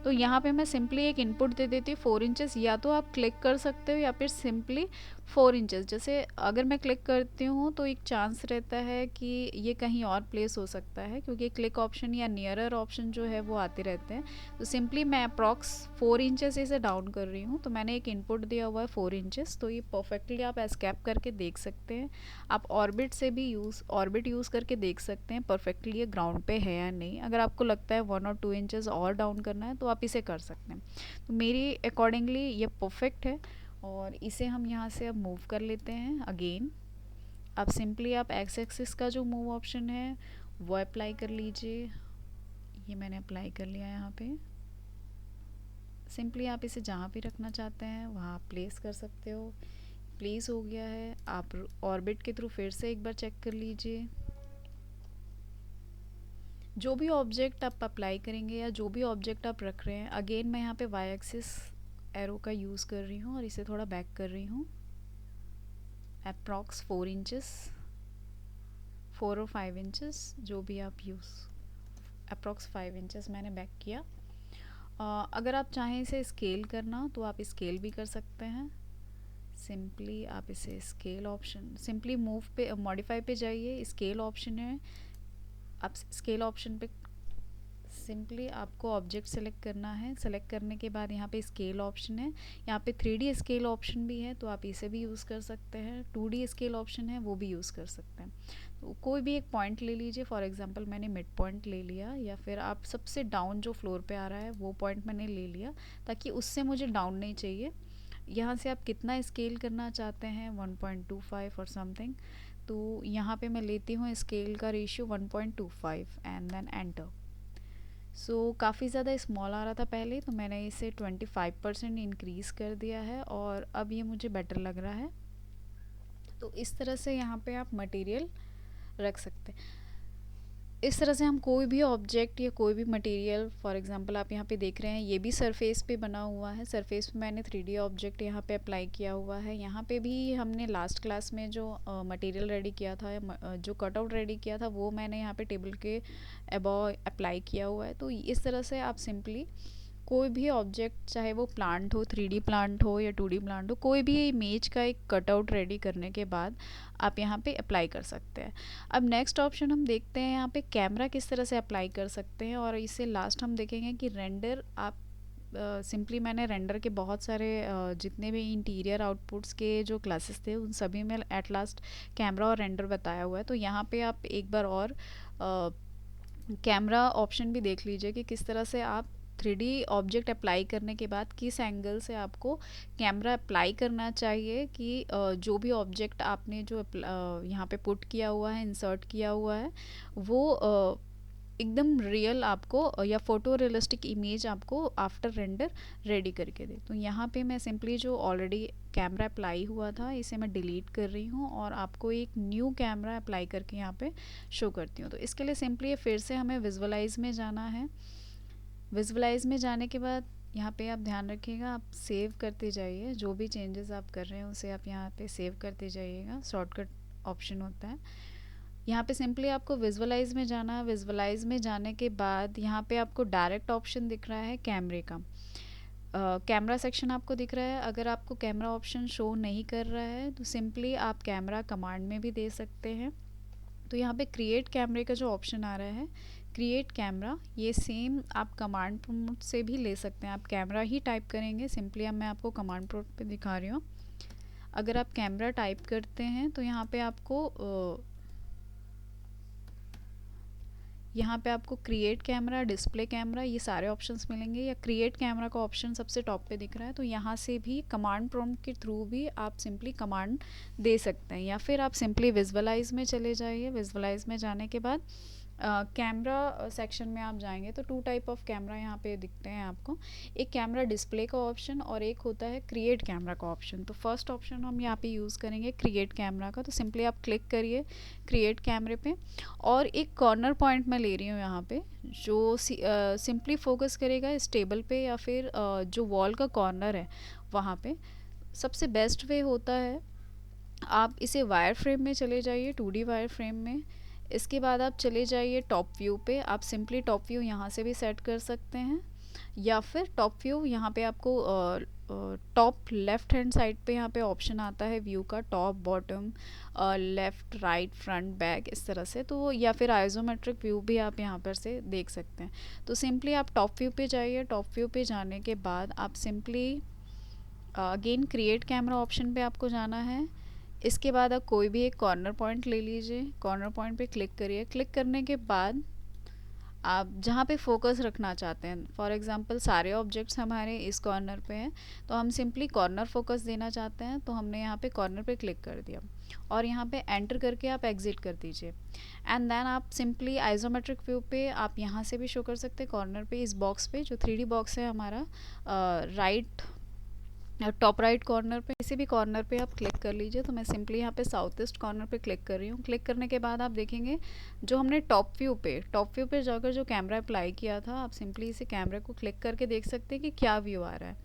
तो यहाँ पे मैं सिंपली एक इनपुट दे देती हूँ 4 इंचेस, या तो आप क्लिक कर सकते हो या फिर सिंपली 4 इंचेस। जैसे अगर मैं क्लिक करती हूँ तो एक चांस रहता है कि ये कहीं और प्लेस हो सकता है, क्योंकि क्लिक ऑप्शन या नियरर ऑप्शन जो है वो आते रहते हैं। तो सिंपली मैं अप्रॉक्स 4 इंचेस इसे डाउन कर रही हूँ। तो मैंने एक इनपुट दिया हुआ है 4 इंचेस, तो ये परफेक्टली आप एस्केप करके देख सकते हैं। आप ऑर्बिट से भी ऑर्बिट यूज़ करके देख सकते हैं परफेक्टली ये ग्राउंड पे है या नहीं। अगर आपको लगता है 1 और 2 इंचेस और डाउन करना है तो आप इसे कर सकते हैं। तो मेरी अकॉर्डिंगली ये परफेक्ट है और इसे हम यहाँ से अब मूव कर लेते हैं अगेन। अब सिंपली आप एक्स एक्सिस का जो मूव ऑप्शन है वो अप्लाई कर लीजिए। ये मैंने अप्लाई कर लिया यहाँ पे। सिंपली आप इसे जहाँ भी रखना चाहते हैं वहाँ प्लेस कर सकते हो। प्लेस हो गया है। आप ऑर्बिट के थ्रू फिर से एक बार चेक कर लीजिए। जो भी ऑब्जेक्ट आप अप्लाई करेंगे या जो भी ऑब्जेक्ट आप रख रहे हैं, अगेन मैं यहाँ पे वाई एक्सिस एरो का यूज़ कर रही हूँ और इसे थोड़ा बैक कर रही हूँ अप्रॉक्स 4 इंचेस, 4 और 5 इंचेस जो भी आप यूज़, अप्रॉक्स 5 इंचेस मैंने बैक किया। अगर आप चाहें इसे स्केल करना तो आप स्केल भी कर सकते हैं। सिंपली आप इसे स्केल ऑप्शन, सिंपली मूव पे मॉडिफाई पे जाइए, स्केल ऑप्शन है, आप स्केल ऑप्शन पे सिंपली आपको ऑब्जेक्ट सेलेक्ट करना है। सेलेक्ट करने के बाद यहाँ पे स्केल ऑप्शन है, यहाँ पे 3D स्केल ऑप्शन भी है तो आप इसे भी यूज़ कर सकते हैं। 2D स्केल ऑप्शन है वो भी यूज़ कर सकते हैं। तो कोई भी एक पॉइंट ले लीजिए, फॉर एग्जांपल मैंने मिड पॉइंट ले लिया, या फिर आप सबसे डाउन जो फ्लोर पे आ रहा है वो पॉइंट मैंने ले लिया, ताकि उससे मुझे डाउन नहीं चाहिए। यहाँ से आप कितना स्केल करना चाहते हैं 1.25 और समथिंग, तो यहाँ पे मैं लेती हूँ स्केल का रेशियो 1.25 एंड देन एंटर। सो काफ़ी ज़्यादा स्मॉल आ रहा था पहले, तो मैंने इसे 25% इंक्रीज़ कर दिया है और अब ये मुझे बेटर लग रहा है। तो इस तरह से यहाँ पे आप मटेरियल रख सकते हैं। इस तरह से हम कोई भी ऑब्जेक्ट या कोई भी मटेरियल, फॉर एग्जांपल आप यहाँ पे देख रहे हैं ये भी सरफेस पे बना हुआ है। सरफेस पे मैंने 3D ऑब्जेक्ट यहाँ पे अप्लाई किया हुआ है। यहाँ पे भी हमने लास्ट क्लास में जो मटेरियल रेडी किया था, जो कटआउट रेडी किया था, वो मैंने यहाँ पे टेबल के अबव अप्लाई किया हुआ है। तो इस तरह से आप सिंपली कोई भी ऑब्जेक्ट, चाहे वो प्लांट हो, 3D प्लांट हो या 2D प्लांट हो, कोई भी इमेज का एक कटआउट रेडी करने के बाद आप यहाँ पे अप्लाई कर सकते हैं। अब नेक्स्ट ऑप्शन हम देखते हैं यहाँ पे कैमरा किस तरह से अप्लाई कर सकते हैं, और इससे लास्ट हम देखेंगे कि रेंडर आप सिंपली मैंने रेंडर के बहुत सारे जितने भी इंटीरियर आउटपुट्स के जो क्लासेस थे उन सभी में एट लास्ट कैमरा और रेंडर बताया हुआ है। तो यहाँ पे आप एक बार और कैमरा ऑप्शन भी देख लीजिए कि किस तरह से आप 3D ऑब्जेक्ट अप्लाई करने के बाद किस एंगल से आपको कैमरा अप्लाई करना चाहिए, कि जो भी ऑब्जेक्ट आपने जो यहाँ पे पुट किया हुआ है, इंसर्ट किया हुआ है, वो एकदम रियल आपको या फ़ोटो रियलिस्टिक इमेज आपको आफ्टर रेंडर रेडी करके दे। तो यहाँ पे मैं सिंपली जो ऑलरेडी कैमरा अप्लाई हुआ था इसे मैं डिलीट कर रही हूँ और आपको एक न्यू कैमरा अप्लाई करके यहाँ पे शो करती हूँ। तो इसके लिए सिंपली फिर से हमें विजुअलाइज में जाना है। विजुअलाइज में जाने के बाद यहाँ पे आप ध्यान रखिएगा, आप सेव करते जाइए, जो भी चेंजेस आप कर रहे हैं उसे आप यहाँ पे सेव करते जाइएगा। शॉर्टकट ऑप्शन होता है। यहाँ पे सिंपली आपको विजुअलाइज में जाना है। विजुअलाइज में जाने के बाद यहाँ पे आपको डायरेक्ट ऑप्शन दिख रहा है कैमरे का। कैमरा सेक्शन आपको दिख रहा है। अगर आपको कैमरा ऑप्शन शो नहीं कर रहा है तो सिंपली आप कैमरा कमांड में भी दे सकते हैं। तो यहाँ पे क्रिएट कैमरे का जो ऑप्शन आ रहा है, क्रिएट कैमरा, ये सेम आप कमांड प्रॉम्प्ट से भी ले सकते हैं। आप कैमरा ही टाइप करेंगे, सिंपली अब मैं आपको कमांड प्रॉम्प्ट पे दिखा रही हूँ। अगर आप कैमरा टाइप करते हैं तो यहाँ पे आपको क्रिएट कैमरा, डिस्प्ले कैमरा, ये सारे ऑप्शंस मिलेंगे। या क्रिएट कैमरा का ऑप्शन सबसे टॉप पे दिख रहा है, तो यहाँ से भी कमांड प्रॉम्प्ट के थ्रू भी आप सिंपली कमांड दे सकते हैं। या फिर आप सिंपली विजुअलाइज में चले जाइए। विजुअलाइज में जाने के बाद कैमरा सेक्शन में आप जाएंगे तो 2 टाइप ऑफ कैमरा यहाँ पे दिखते हैं आपको। एक कैमरा डिस्प्ले का ऑप्शन और एक होता है क्रिएट कैमरा का ऑप्शन। तो फर्स्ट ऑप्शन हम यहाँ पे यूज़ करेंगे क्रिएट कैमरा का। तो सिंपली आप क्लिक करिए क्रिएट कैमरे पे और एक कॉर्नर पॉइंट मैं ले रही हूँ यहाँ पे, जो सिंपली फोकस करेगा इस टेबल पे या फिर जो वॉल का कॉर्नर है वहाँ पे। सबसे बेस्ट वे होता है आप इसे वायर फ्रेम में चले जाइए, 2D वायर फ्रेम में। इसके बाद आप चले जाइए टॉप व्यू पे। आप सिंपली टॉप व्यू यहाँ से भी सेट कर सकते हैं या फिर टॉप व्यू यहाँ पे आपको टॉप लेफ्ट हैंड साइड पे यहाँ पे ऑप्शन आता है व्यू का, top bottom left right front back, इस तरह से। तो या फिर आइसोमेट्रिक व्यू भी आप यहाँ पर से देख सकते हैं। तो सिंपली आप टॉप व्यू पे जाइए। टॉप व्यू पे जाने के बाद आप simply again create camera option पे आपको जाना है। इसके बाद आप कोई भी एक कॉर्नर पॉइंट ले लीजिए, कॉर्नर पॉइंट पे क्लिक करिए। क्लिक करने के बाद आप जहाँ पे फोकस रखना चाहते हैं, फॉर एग्जांपल सारे ऑब्जेक्ट्स हमारे इस कॉर्नर पे हैं तो हम सिंपली कॉर्नर फोकस देना चाहते हैं, तो हमने यहाँ पे कॉर्नर पे क्लिक कर दिया और यहाँ पे एंटर करके आप एग्जिट कर दीजिए। एंड देन आप सिंपली आइसोमेट्रिक व्यू पे आप यहाँ से भी शो कर सकते हैं कॉर्नर पे, इस बॉक्स पे जो 3D बॉक्स है हमारा राइट टॉप राइट कॉर्नर पे, किसी भी कॉर्नर पे आप क्लिक कर लीजिए। तो मैं सिंपली यहाँ पे साउथ ईस्ट कॉर्नर पे क्लिक कर रही हूँ। क्लिक करने के बाद आप देखेंगे जो हमने टॉप व्यू पे जाकर जो कैमरा अप्लाई किया था, आप सिंपली इसे कैमरे को क्लिक करके देख सकते हैं कि क्या व्यू आ रहा है।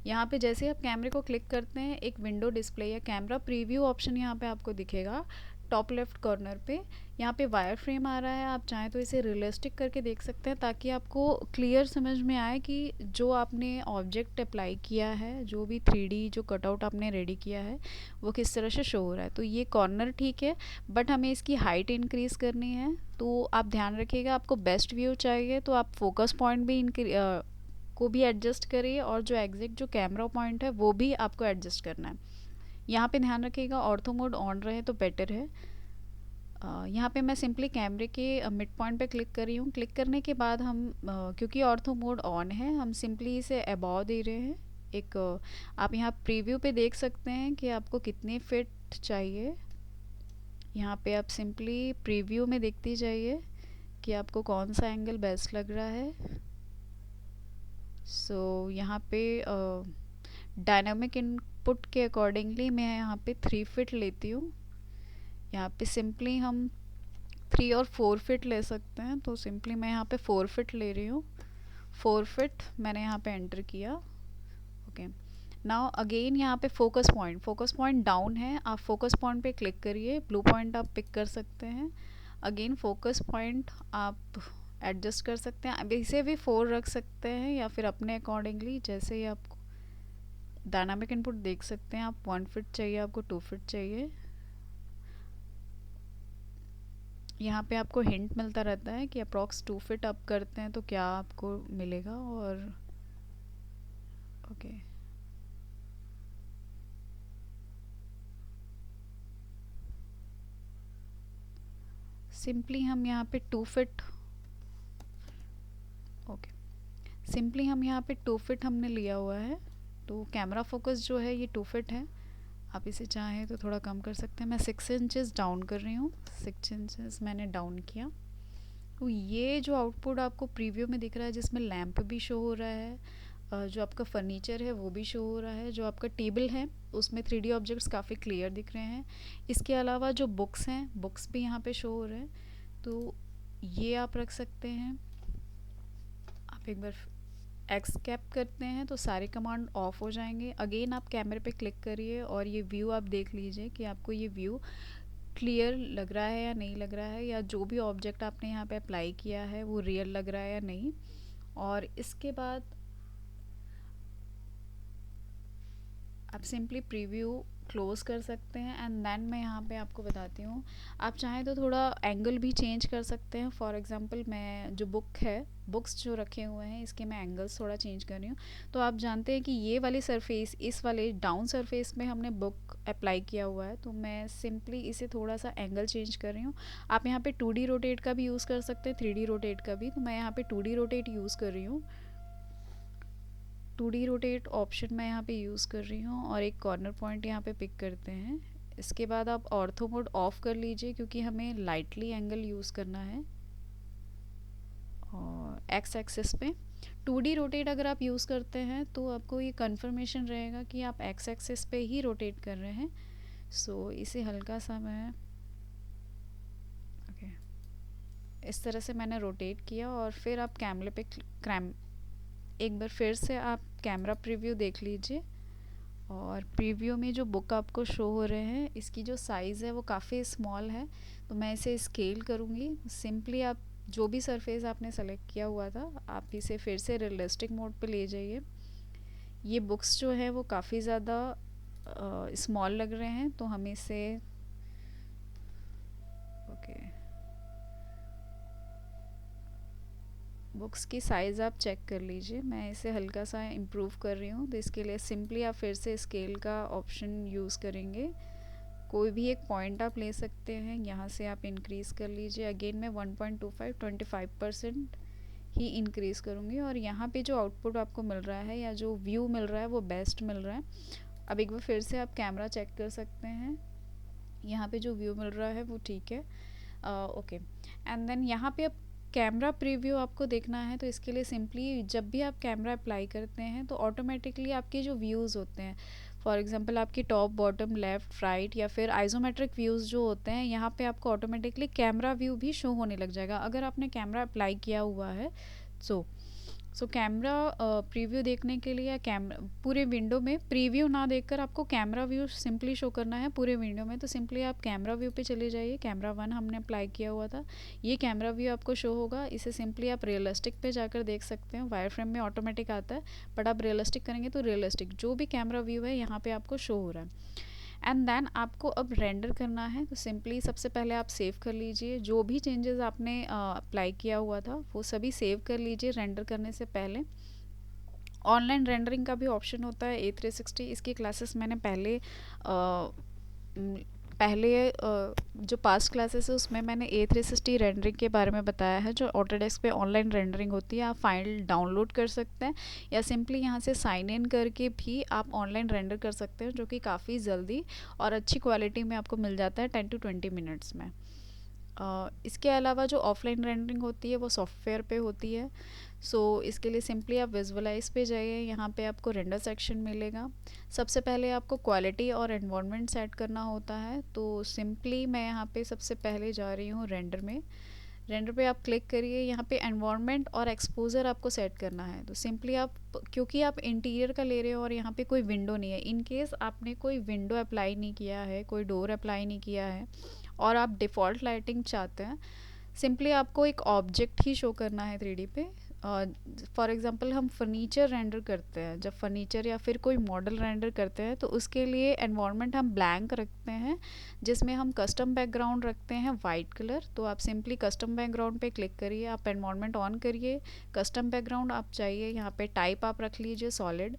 यहाँ पे जैसे आप कैमरे को क्लिक करते हैं एक विंडो डिस्प्ले या कैमरा प्रीव्यू ऑप्शन यहाँ पे आपको दिखेगा टॉप लेफ्ट कॉर्नर पे। यहाँ पे वायर फ्रेम आ रहा है, आप चाहें तो इसे रियलिस्टिक करके देख सकते हैं ताकि आपको क्लियर समझ में आए कि जो आपने ऑब्जेक्ट अप्लाई किया है, जो भी 3D जो कटआउट आपने रेडी किया है वो किस तरह से शो हो रहा है। तो ये कॉर्नर ठीक है, बट हमें इसकी हाइट इंक्रीज़ करनी है। तो आप ध्यान रखिएगा, आपको बेस्ट व्यू चाहिए तो आप फोकस पॉइंट भी को भी एडजस्ट करिए और जो एग्जैक्ट जो कैमरा पॉइंट है वो भी आपको एडजस्ट करना है। यहाँ पे ध्यान रखिएगा ऑर्थो मोड ऑन रहे तो बेटर है। यहाँ पे मैं सिंपली कैमरे के मिड पॉइंट पे क्लिक कर रही हूँ। क्लिक करने के बाद हम क्योंकि ऑर्थो मोड ऑन है, हम सिंपली इसे अबाव दे रहे हैं। एक आप यहाँ प्रीव्यू पे देख सकते हैं कि आपको कितने फिट चाहिए। यहाँ पे आप सिंपली प्रीव्यू में देखते जाइए कि आपको कौन सा एंगल बेस्ट लग रहा है। सो यहाँ पे डायनामिक इनपुट के अकॉर्डिंगली मैं यहाँ पे 3 फीट लेती हूँ। यहाँ पे सिंपली हम 3 और 4 फीट ले सकते हैं, तो सिंपली मैं यहाँ पे 4 फीट ले रही हूँ। 4 फीट मैंने यहाँ पे एंटर किया। ओके, नाउ अगेन यहाँ पे फोकस पॉइंट डाउन है, आप फोकस पॉइंट पे क्लिक करिए। ब्लू पॉइंट आप पिक कर सकते हैं। अगेन फोकस पॉइंट आप एडजस्ट कर सकते हैं। अब इसे भी 4 रख सकते हैं या फिर अपने अकॉर्डिंगली जैसे ही आपको डायनामिक इनपुट देख सकते हैं। आप 1 फीट चाहिए, आपको 2 फीट चाहिए। यहाँ पे आपको हिंट मिलता रहता है कि अप्रॉक्स 2 फीट अप करते हैं तो क्या आपको मिलेगा। और ओके, सिंपली हम यहाँ पे 2 फीट ओके सिंपली हम यहाँ पे 2 फीट हमने लिया हुआ है। तो कैमरा फोकस जो है ये 2 फीट है। आप इसे चाहें तो थोड़ा कम कर सकते हैं। मैं 6 इंचेस डाउन कर रही हूँ। 6 इंचेस मैंने डाउन किया। तो ये जो आउटपुट आपको प्रीव्यू में दिख रहा है, जिसमें लैंप भी शो हो रहा है, जो आपका फर्नीचर है वो भी शो हो रहा है, जो आपका टेबल है उसमें 3D ऑब्जेक्ट्स काफ़ी क्लियर दिख रहे हैं। इसके अलावा जो बुक्स हैं, बुक्स भी यहाँ पे शो हो रहे हैं। तो ये आप रख सकते हैं। आप एक बार एक्स कैप करते हैं तो सारे कमांड ऑफ हो जाएंगे। अगेन आप कैमरे पे क्लिक करिए और ये व्यू आप देख लीजिए कि आपको ये व्यू क्लियर लग रहा है या नहीं लग रहा है, या जो भी ऑब्जेक्ट आपने यहाँ पे अप्लाई किया है वो रियल लग रहा है या नहीं। और इसके बाद आप सिंपली प्रीव्यू क्लोज कर सकते हैं। एंड देन मैं यहाँ पे आपको बताती हूँ, आप चाहें तो थोड़ा एंगल भी चेंज कर सकते हैं। फॉर एग्जांपल मैं जो बुक है, बुक्स जो रखे हुए हैं इसके मैं एंगल्स थोड़ा चेंज कर रही हूँ। तो आप जानते हैं कि ये वाली सरफेस, इस वाले डाउन सरफेस में हमने बुक अप्लाई किया हुआ है, तो मैं सिंपली इसे थोड़ा सा एंगल चेंज कर रही हूँ। आप यहाँ पे 2D रोटेट का भी यूज़ कर सकते हैं, 3D रोटेट का भी। तो मैं यहाँ पे 2D रोटेट यूज़ कर रही हूँ। 2D रोटेट ऑप्शन मैं यहाँ पे यूज़ कर रही हूँ और एक कॉर्नर पॉइंट यहाँ पे पिक करते हैं। इसके बाद आप ऑर्थो मोड ऑफ कर लीजिए क्योंकि हमें लाइटली एंगल यूज़ करना है। और एक्स एक्सिस पे 2D रोटेट अगर आप यूज़ करते हैं तो आपको ये कंफर्मेशन रहेगा कि आप एक्स एक्सिस पे ही रोटेट कर रहे हैं। सो इसे हल्का सा मैं ओके इस तरह से मैंने रोटेट किया। और फिर आप कैमरे पे एक बार फिर से आप कैमरा प्रीव्यू देख लीजिए। और प्रीव्यू में जो बुक आपको शो हो रहे हैं, इसकी जो साइज़ है वो काफ़ी स्मॉल है, तो मैं इसे स्केल करूँगी। सिंपली आप जो भी सरफेस आपने सेलेक्ट किया हुआ था, आप इसे फिर से रियलिस्टिक मोड पे ले जाइए। ये बुक्स जो है वो काफ़ी ज़्यादा स्मॉल लग रहे हैं, तो हम इसे ओके बुक्स की साइज़ आप चेक कर लीजिए। मैं इसे हल्का सा इम्प्रूव कर रही हूँ, तो इसके लिए सिंपली आप फिर से स्केल का ऑप्शन यूज़ करेंगे। कोई भी एक पॉइंट आप ले सकते हैं, यहाँ से आप इंक्रीज़ कर लीजिए। अगेन मैं 1.25 25% ही इंक्रीज़ करूँगी। और यहाँ पे जो आउटपुट आपको मिल रहा है या जो व्यू मिल रहा है वो बेस्ट मिल रहा है। अब एक बार फिर से आप कैमरा चेक कर सकते हैं, यहाँ पे जो व्यू मिल रहा है वो ठीक है। ओके एंड देन यहाँ पे आप कैमरा प्रीव्यू आपको देखना है, तो इसके लिए सिंपली जब भी आप कैमरा अप्लाई करते हैं तो ऑटोमेटिकली आपके जो व्यूज़ होते हैं, फॉर एग्जांपल आपकी टॉप बॉटम लेफ़्ट राइट या फिर आइसोमेट्रिक व्यूज़ जो होते हैं, यहाँ पे आपको ऑटोमेटिकली कैमरा व्यू भी शो होने लग जाएगा अगर आपने कैमरा अप्लाई किया हुआ है। सो कैमरा प्रीव्यू देखने के लिए, या कैमरा पूरे विंडो में प्रीव्यू ना देखकर आपको कैमरा व्यू सिंपली शो करना है पूरे विंडो में, तो सिंपली आप कैमरा व्यू पे चले जाइए। कैमरा 1 हमने अप्लाई किया हुआ था, ये कैमरा व्यू आपको शो होगा। इसे सिंपली आप रियलिस्टिक पे जाकर देख सकते हैं। वायर फ्रेम में ऑटोमेटिक आता है, बट आप रियलिस्टिक करेंगे तो रियलिस्टिक जो भी कैमरा व्यू है यहाँ पे आपको शो हो रहा है। एंड देन आपको अब रेंडर करना है, तो सिंपली सबसे पहले आप सेव कर लीजिए। जो भी चेंजेस आपने अप्लाई किया हुआ था वो सभी सेव कर लीजिए रेंडर करने से पहले। ऑनलाइन रेंडरिंग का भी ऑप्शन होता है A360, इसकी क्लासेस मैंने जो पास्ट क्लासेस है उसमें मैंने A360 रेंडरिंग के बारे में बताया है, जो ऑटोडेस्क पे ऑनलाइन रेंडरिंग होती है। आप फाइल डाउनलोड कर सकते हैं या सिंपली यहाँ से साइन इन करके भी आप ऑनलाइन रेंडर कर सकते हैं, जो कि काफ़ी जल्दी और अच्छी क्वालिटी में आपको मिल जाता है 10 to 20 मिनट्स में। इसके अलावा जो ऑफलाइन रेंडरिंग होती है वो सॉफ्टवेयर पे होती है। इसके लिए सिंपली आप विजुअलाइज पे जाइए, यहाँ पे आपको रेंडर सेक्शन मिलेगा। सबसे पहले आपको क्वालिटी और एनवायरनमेंट सेट करना होता है, तो सिंपली मैं यहाँ पे सबसे पहले जा रही हूँ रेंडर में। रेंडर पे आप क्लिक करिए, यहाँ पे एनवायरनमेंट और एक्सपोजर आपको सेट करना है। तो सिंपली आप, क्योंकि आप इंटीरियर का ले रहे हो और यहाँ पे कोई विंडो नहीं है, इन केस आपने कोई विंडो अप्लाई नहीं किया है, कोई डोर अप्लाई नहीं किया है और आप डिफ़ॉल्ट लाइटिंग चाहते हैं, सिंपली आपको एक ऑब्जेक्ट ही शो करना है 3D पे। फॉर एग्जांपल हम फर्नीचर रेंडर करते हैं, जब फर्नीचर या फिर कोई मॉडल रेंडर करते हैं तो उसके लिए एनवायरनमेंट हम ब्लैंक रखते हैं, जिसमें हम कस्टम बैकग्राउंड रखते हैं वाइट कलर। तो आप सिंपली कस्टम बैकग्राउंड पे क्लिक करिए, आप एनवायरनमेंट ऑन करिए, कस्टम बैकग्राउंड आप चाहिए, यहाँ पे टाइप आप रख लीजिए सॉलिड।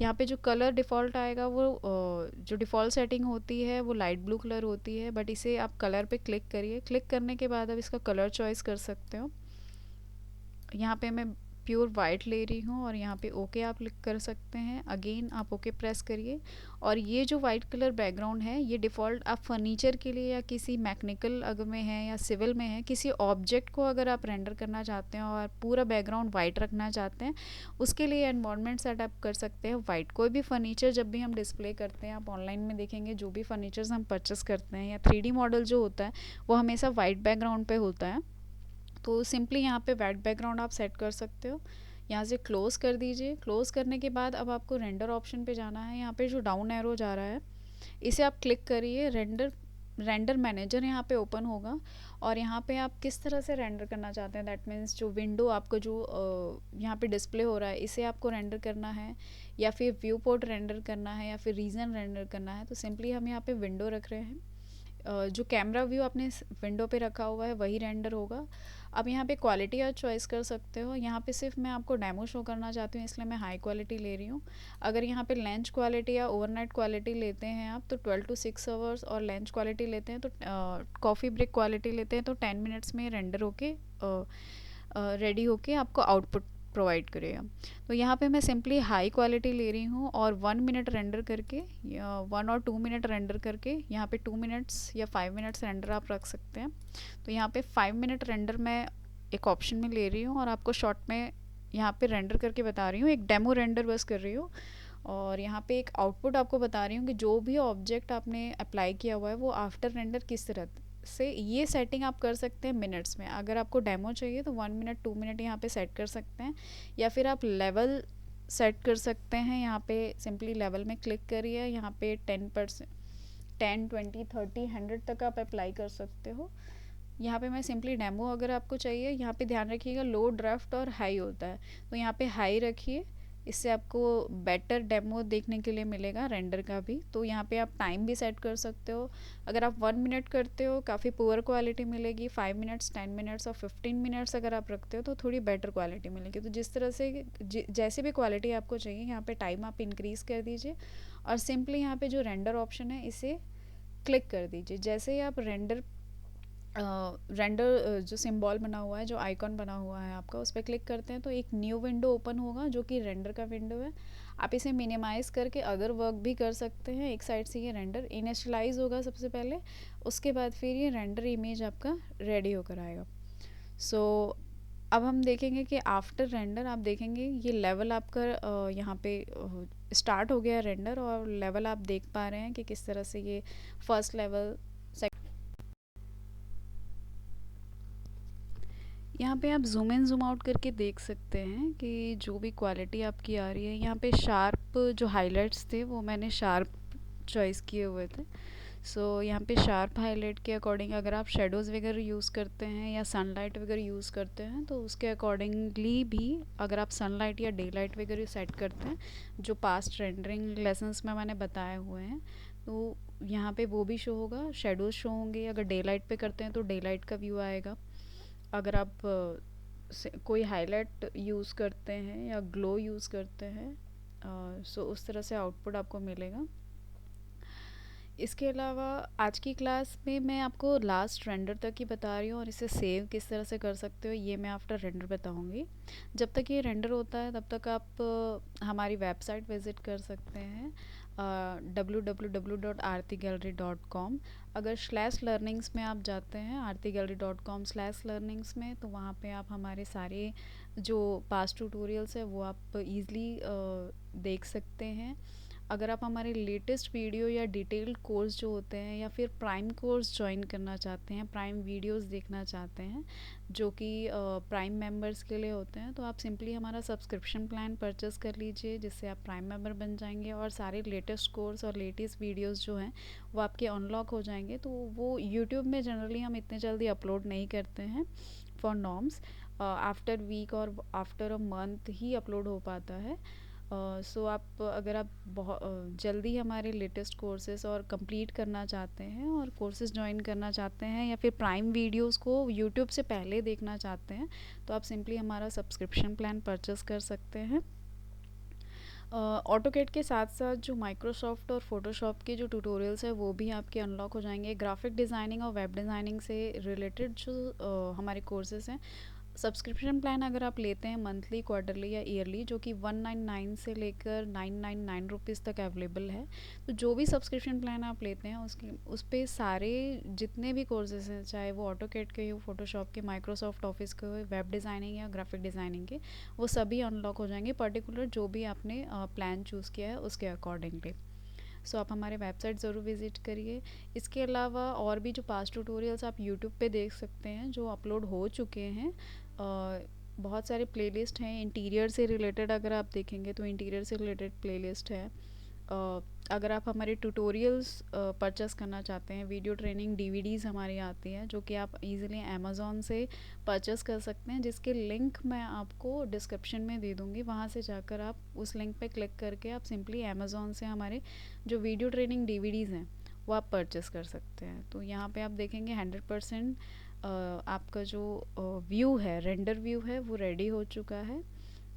यहाँ पे जो कलर डिफ़ॉल्ट आएगा वो जो डिफ़ॉल्ट सेटिंग होती है वो लाइट ब्लू कलर होती है, बट इसे आप कलर पे क्लिक करिए। क्लिक करने के बाद आप इसका कलर चॉइस कर सकते हो। यहाँ पे मैं प्योर वाइट ले रही हूँ और यहाँ पे ओके आप क्लिक कर सकते हैं। अगेन आप ओके प्रेस करिए और ये जो वाइट कलर बैकग्राउंड है ये डिफ़ॉल्ट आप फर्नीचर के लिए या किसी मैकेनिकल अगर में है या सिविल में है, किसी ऑब्जेक्ट को अगर आप रेंडर करना चाहते हैं और पूरा बैकग्राउंड वाइट रखना चाहते हैं, उसके लिए एनवायरनमेंट सेटअप कर सकते हैं वाइट। कोई भी फर्नीचर जब भी हम डिस्प्ले करते हैं, आप ऑनलाइन में देखेंगे जो भी फर्नीचर्स हम परचेस करते हैं या 3D मॉडल जो होता है वो हमेशा वाइट बैकग्राउंड पे होता है। तो सिंपली यहाँ पे वाइट बैकग्राउंड आप सेट कर सकते हो। यहाँ से क्लोज़ कर दीजिए। क्लोज़ करने के बाद अब आपको रेंडर ऑप्शन पे जाना है। यहाँ पे जो डाउन एरो जा रहा है इसे आप क्लिक करिए। रेंडर मैनेजर यहाँ पे ओपन होगा और यहाँ पे आप किस तरह से रेंडर करना चाहते हैं, दैट मीन्स जो विंडो आपको जो यहाँ पे डिस्प्ले हो रहा है इसे आपको रेंडर करना है या फिर व्यू पोर्ट रेंडर करना है या फिर रीजन रेंडर करना है। तो सिंपली हम यहाँ पे विंडो रख रहे हैं। जो कैमरा व्यू आपने विंडो पे रखा हुआ है वही रेंडर होगा। अब यहाँ पे क्वालिटी आप चॉइस कर सकते हो। यहाँ पे सिर्फ मैं आपको डेमो शो करना चाहती हूँ इसलिए मैं हाई क्वालिटी ले रही हूँ। अगर यहाँ पे लेंस क्वालिटी या ओवरनाइट क्वालिटी लेते हैं आप तो 12 to 6 आवर्स, और लेंस क्वालिटी लेते हैं तो कॉफ़ी ब्रेक क्वालिटी लेते हैं तो 10 मिनट्स में रेंडर होके रेडी होके आपको आउटपुट प्रोवाइड करेगा। तो यहाँ पे मैं सिंपली हाई क्वालिटी ले रही हूँ और 1 मिनट रेंडर करके या 1 और 2 मिनट रेंडर करके यहाँ पे 2 मिनट्स या 5 मिनट्स रेंडर आप रख सकते हैं। तो यहाँ पे 5 मिनट रेंडर मैं एक ऑप्शन में ले रही हूँ और आपको शॉर्ट में यहाँ पे रेंडर करके बता रही हूँ, एक डेमो रेंडर बस कर रही हूँ। और यहाँ पे एक आउटपुट आपको बता रही हूँ कि जो भी ऑब्जेक्ट आपने अप्लाई किया हुआ है वो आफ्टर रेंडर किस तरह से, ये सेटिंग आप कर सकते हैं मिनट्स में। अगर आपको डेमो चाहिए तो 1 मिनट 2 मिनट यहाँ पे सेट कर सकते हैं या फिर आप लेवल सेट कर सकते हैं। यहाँ पे सिंपली लेवल में क्लिक करिए, यहाँ पे 10%, 10, 20, 30, 100 तक आप अप्लाई कर सकते हो। यहाँ पे मैं सिंपली डेमो अगर आपको चाहिए, यहाँ पे ध्यान रखिएगा लो, ड्राफ्ट और हाई होता है तो यहाँ पे हाई रखिए, इससे आपको बेटर डेमो देखने के लिए मिलेगा रेंडर का भी। तो यहाँ पे आप टाइम भी सेट कर सकते हो। अगर आप 1 मिनट करते हो काफ़ी पुअर क्वालिटी मिलेगी, 5 मिनट्स, 10 मिनट्स और 15 मिनट्स अगर आप रखते हो तो थोड़ी बेटर क्वालिटी मिलेगी। तो जिस तरह से जैसे भी क्वालिटी आपको चाहिए यहाँ पे टाइम आप इंक्रीज़ कर दीजिए और सिंपली यहाँ पे जो रेंडर ऑप्शन है इसे क्लिक कर दीजिए। जैसे ही आप रेंडर जो सिंबल बना हुआ है, जो आइकॉन बना हुआ है आपका, उस पर क्लिक करते हैं तो एक न्यू विंडो ओपन होगा जो कि रेंडर का विंडो है। आप इसे मिनिमाइज़ करके अदर वर्क भी कर सकते हैं। एक साइड से ये रेंडर इनिशियलाइज होगा सबसे पहले, उसके बाद फिर ये रेंडर इमेज आपका रेडी होकर आएगा। सो अब हम देखेंगे कि आफ्टर रेंडर आप देखेंगे ये लेवल आपका यहाँ पे स्टार्ट हो गया रेंडर और लेवल आप देख पा रहे हैं कि किस तरह से ये फर्स्ट लेवल, यहाँ पे आप जूम इन जूम आउट करके देख सकते हैं कि जो भी क्वालिटी आपकी आ रही है। यहाँ पे शार्प जो हाइलाइट्स थे वो मैंने शार्प चॉइस किए हुए थे। सो यहाँ पे शार्प हाईलाइट के अकॉर्डिंग अगर आप शेडोज़ वगैरह यूज़ करते हैं या सनलाइट वगैरह यूज़ करते हैं तो उसके अकॉर्डिंगली भी अगर आप सनलाइट या डे लाइट वगैरह सेट करते हैं जो पास्ट रेंडरिंग लेसन्स में मैंने बताए हुए हैं तो यहाँ पे वो भी शो होगा, शेडोज़ शो होंगे। अगर डे लाइट पे करते हैं तो डे लाइट का व्यू आएगा। अगर आप कोई हाईलाइट यूज़ करते हैं या ग्लो यूज़ करते हैं सो उस तरह से आउटपुट आपको मिलेगा। इसके अलावा आज की क्लास में मैं आपको लास्ट रेंडर तक ही बता रही हूँ और इसे सेव किस तरह से कर सकते हो ये मैं आफ्टर रेंडर बताऊँगी। जब तक ये रेंडर होता है तब तक आप हमारी वेबसाइट विज़िट कर सकते हैं www.aartigallery.com। अगर /learnings में आप जाते हैं aartigallery.com/learnings में तो वहाँ पे आप हमारे सारे जो पास्ट ट्यूटोरियल्स है वो आप ईज़िली देख सकते हैं। अगर आप हमारे लेटेस्ट वीडियो या डिटेल्ड कोर्स जो होते हैं या फिर प्राइम कोर्स ज्वाइन करना चाहते हैं, प्राइम वीडियोस देखना चाहते हैं जो कि प्राइम मेंबर्स के लिए होते हैं, तो आप सिंपली हमारा सब्सक्रिप्शन प्लान परचेस कर लीजिए जिससे आप प्राइम मेंबर बन जाएंगे और सारे लेटेस्ट कोर्स और लेटेस्ट वीडियोस जो हैं वो आपके अनलॉक हो जाएंगे। तो वो यूट्यूब में जनरली हम इतने जल्दी अपलोड नहीं करते हैं फॉर नॉर्म्स, आफ्टर वीक और after a month he upload हो पाता है। सो आप अगर आप बहुत जल्दी हमारे लेटेस्ट कोर्सेज़ और कंप्लीट करना चाहते हैं और कोर्सेज़ ज्वाइन करना चाहते हैं या फिर प्राइम वीडियोस को यूट्यूब से पहले देखना चाहते हैं तो आप सिंपली हमारा सब्सक्रिप्शन प्लान परचेस कर सकते हैं। ऑटोकैड के साथ साथ जो माइक्रोसॉफ्ट और फोटोशॉप के जो ट्यूटोरियल्स है वो भी आपके अनलॉक हो जाएंगे। ग्राफिक डिज़ाइनिंग और वेब डिज़ाइनिंग से रिलेटेड जो हमारे कोर्सेज़ हैं सब्सक्रिप्शन प्लान अगर आप लेते हैं मंथली, क्वार्टरली या ईयरली, जो कि 199 से लेकर 999 रुपीज़ तक अवेलेबल है, तो जो भी सब्सक्रिप्शन प्लान आप लेते हैं उसके उस पे सारे जितने भी कोर्सेज हैं, चाहे वो ऑटोकैड के हो, फोटोशॉप के, माइक्रोसॉफ्ट ऑफिस के हो, वेब डिज़ाइनिंग या ग्राफिक डिज़ाइनिंग के, वो सभी अनलॉक हो जाएंगे पर्टिकुलर जो भी आपने प्लान चूज़ किया है उसके अकॉर्डिंगली। सो आप हमारे वेबसाइट ज़रूर विज़िट करिए। इसके अलावा और भी जो पास्ट ट्यूटोरियल्स आप यूट्यूब पे देख सकते हैं जो अपलोड हो चुके हैं, बहुत सारे प्लेलिस्ट हैं। इंटीरियर से रिलेटेड अगर आप देखेंगे तो इंटीरियर से रिलेटेड प्लेलिस्ट है। अगर आप हमारे ट्यूटोरियल्स परचेस करना चाहते हैं, वीडियो ट्रेनिंग डीवीडीज़ हमारी आती हैं जो कि आप इजीली अमेज़ॉन से परचेस कर सकते हैं, जिसके लिंक मैं आपको डिस्क्रिप्शन में दे दूँगी। वहाँ से जाकर आप उस लिंक पे क्लिक करके आप सिंपली अमेज़ॉन से हमारे जो वीडियो ट्रेनिंग डीवीडीज़ हैं वो आप परचेस कर सकते हैं। तो यहाँ पे आप देखेंगे 100% आपका जो व्यू है, रेंडर व्यू है, वो रेडी हो चुका है।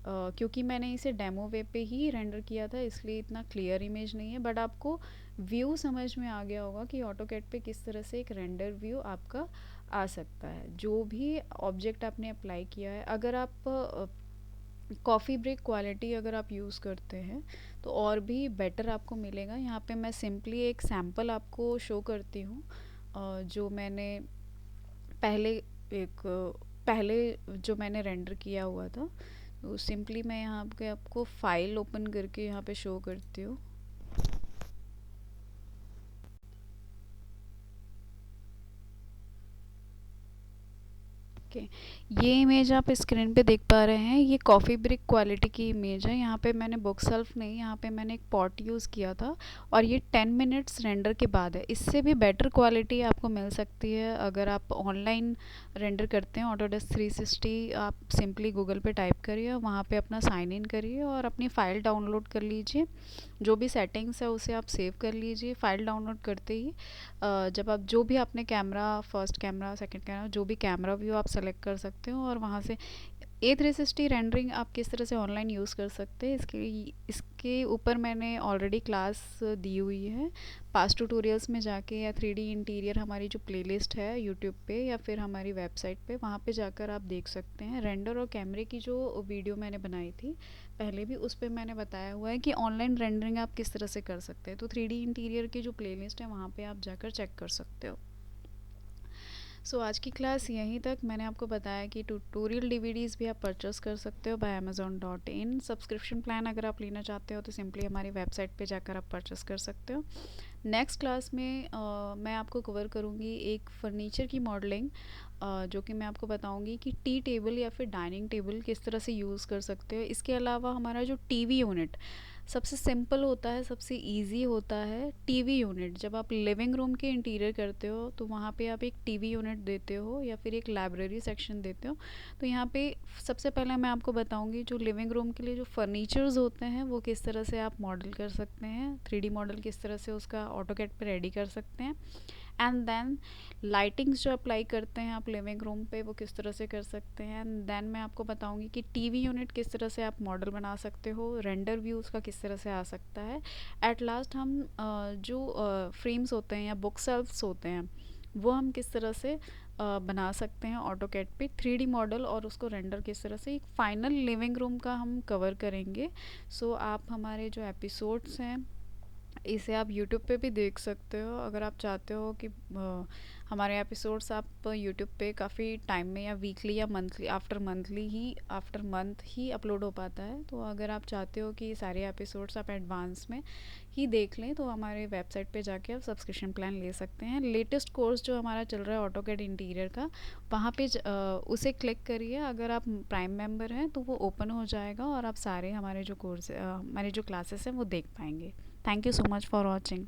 क्योंकि मैंने इसे डेमो वे पे ही रेंडर किया था इसलिए इतना क्लियर इमेज नहीं है, बट आपको व्यू समझ में आ गया होगा कि ऑटोकैड पे किस तरह से एक रेंडर व्यू आपका आ सकता है। जो भी ऑब्जेक्ट आपने अप्लाई किया है, अगर आप कॉफ़ी ब्रेक क्वालिटी अगर आप यूज़ करते हैं तो और भी बेटर आपको मिलेगा। यहाँ पे मैं सिंपली एक सैम्पल आपको शो करती हूँ, जो मैंने पहले एक पहले जो मैंने रेंडर किया हुआ था। तो सिंपली मैं यहाँ पे आपको फाइल ओपन करके यहाँ पे शो करती हूँ। ओके, ये इमेज आप स्क्रीन पे देख पा रहे हैं, ये कॉफ़ी ब्रिक क्वालिटी की इमेज है। यहाँ पे मैंने बुक सेल्फ नहीं, यहाँ पे मैंने एक पॉट यूज़ किया था और ये 10 मिनट्स रेंडर के बाद है। इससे भी बेटर क्वालिटी आपको मिल सकती है अगर आप ऑनलाइन रेंडर करते हैं। ऑटोडेस्क 360 आप सिंपली गूगल पे टाइप करिए, वहाँ पे अपना साइन इन करिए और अपनी फ़ाइल डाउनलोड कर लीजिए। जो भी सेटिंग्स है उसे आप सेव कर लीजिए। फ़ाइल डाउनलोड करते ही जब आप जो भी आपने camera, first camera, second camera, जो भी कैमरा व्यू आप सेलेक्ट कर सकते हो और वहाँ से A360 रेंडरिंग आप किस तरह से ऑनलाइन यूज़ कर सकते हैं इसके ऊपर मैंने ऑलरेडी क्लास दी हुई है। पास्ट ट्यूटोरियल्स में जाके या 3D इंटीरियर हमारी जो प्लेलिस्ट है यूट्यूब पे या फिर हमारी वेबसाइट पे, वहाँ पे जाकर आप देख सकते हैं। रेंडर और कैमरे की जो वीडियो मैंने बनाई थी पहले भी, उस पर मैंने बताया हुआ है कि ऑनलाइन रेंडरिंग आप किस तरह से कर सकते हैं। तो 3D इंटीरियर की जो प्लेलिस्ट है वहाँ पर आप जाकर चेक कर सकते हो। सो आज की क्लास यहीं तक। मैंने आपको बताया कि ट्यूटोरियल डीवीडीज़ भी आप परचेस कर सकते हो बाय amazon.in। सब्सक्रिप्शन प्लान अगर आप लेना चाहते हो तो सिंपली हमारी वेबसाइट पे जाकर आप परचेस कर सकते हो। नेक्स्ट क्लास में मैं आपको कवर करूँगी एक फ़र्नीचर की मॉडलिंग, जो कि मैं आपको बताऊँगी कि टी टेबल या फिर डाइनिंग टेबल किस तरह से यूज़ कर सकते हो। इसके अलावा हमारा जो टीवी यूनिट सबसे सिंपल होता है, सबसे इजी होता है। टीवी यूनिट जब आप लिविंग रूम के इंटीरियर करते हो तो वहाँ पे आप एक टीवी यूनिट देते हो या फिर एक लाइब्रेरी सेक्शन देते हो। तो यहाँ पे सबसे पहले मैं आपको बताऊँगी जो लिविंग रूम के लिए जो फर्नीचर्स होते हैं वो किस तरह से आप मॉडल कर सकते हैं, 3D मॉडल किस तरह से उसका ऑटोकैड पे रेडी कर सकते हैं। एंड देन लाइटिंग्स जो अप्लाई करते हैं आप लिविंग रूम पे वो किस तरह से कर सकते हैं। एंड देन मैं आपको बताऊंगी कि टीवी यूनिट किस तरह से आप मॉडल बना सकते हो, रेंडर व्यू उसका किस तरह से आ सकता है। एट लास्ट हम जो फ्रेम्स होते हैं या बुक शेल्फ्स होते हैं वो हम किस तरह से बना सकते हैं ऑटोकैड पे 3D मॉडल, और उसको रेंडर किस तरह से, एक फाइनल लिविंग रूम का हम कवर करेंगे। सो आप हमारे जो एपिसोड्स हैं इसे आप YouTube पे भी देख सकते हो। अगर आप चाहते हो कि हमारे एपिसोड्स आप YouTube पे काफ़ी टाइम में या वीकली या मंथली आफ्टर मंथ ही अपलोड हो पाता है, तो अगर आप चाहते हो कि सारे एपिसोड्स आप एडवांस में ही देख लें तो हमारे वेबसाइट पे जाके आप सब्सक्रिप्शन प्लान ले सकते हैं। लेटेस्ट कोर्स जो हमारा चल रहा है ऑटोकैड इंटीरियर का, वहाँ पे उसे क्लिक करिए। अगर आप प्राइम मेंबर हैं तो वो ओपन हो जाएगा और आप सारे हमारे जो कोर्स हमारे जो क्लासेस हैं वो देख पाएंगे। Thank you so much for watching.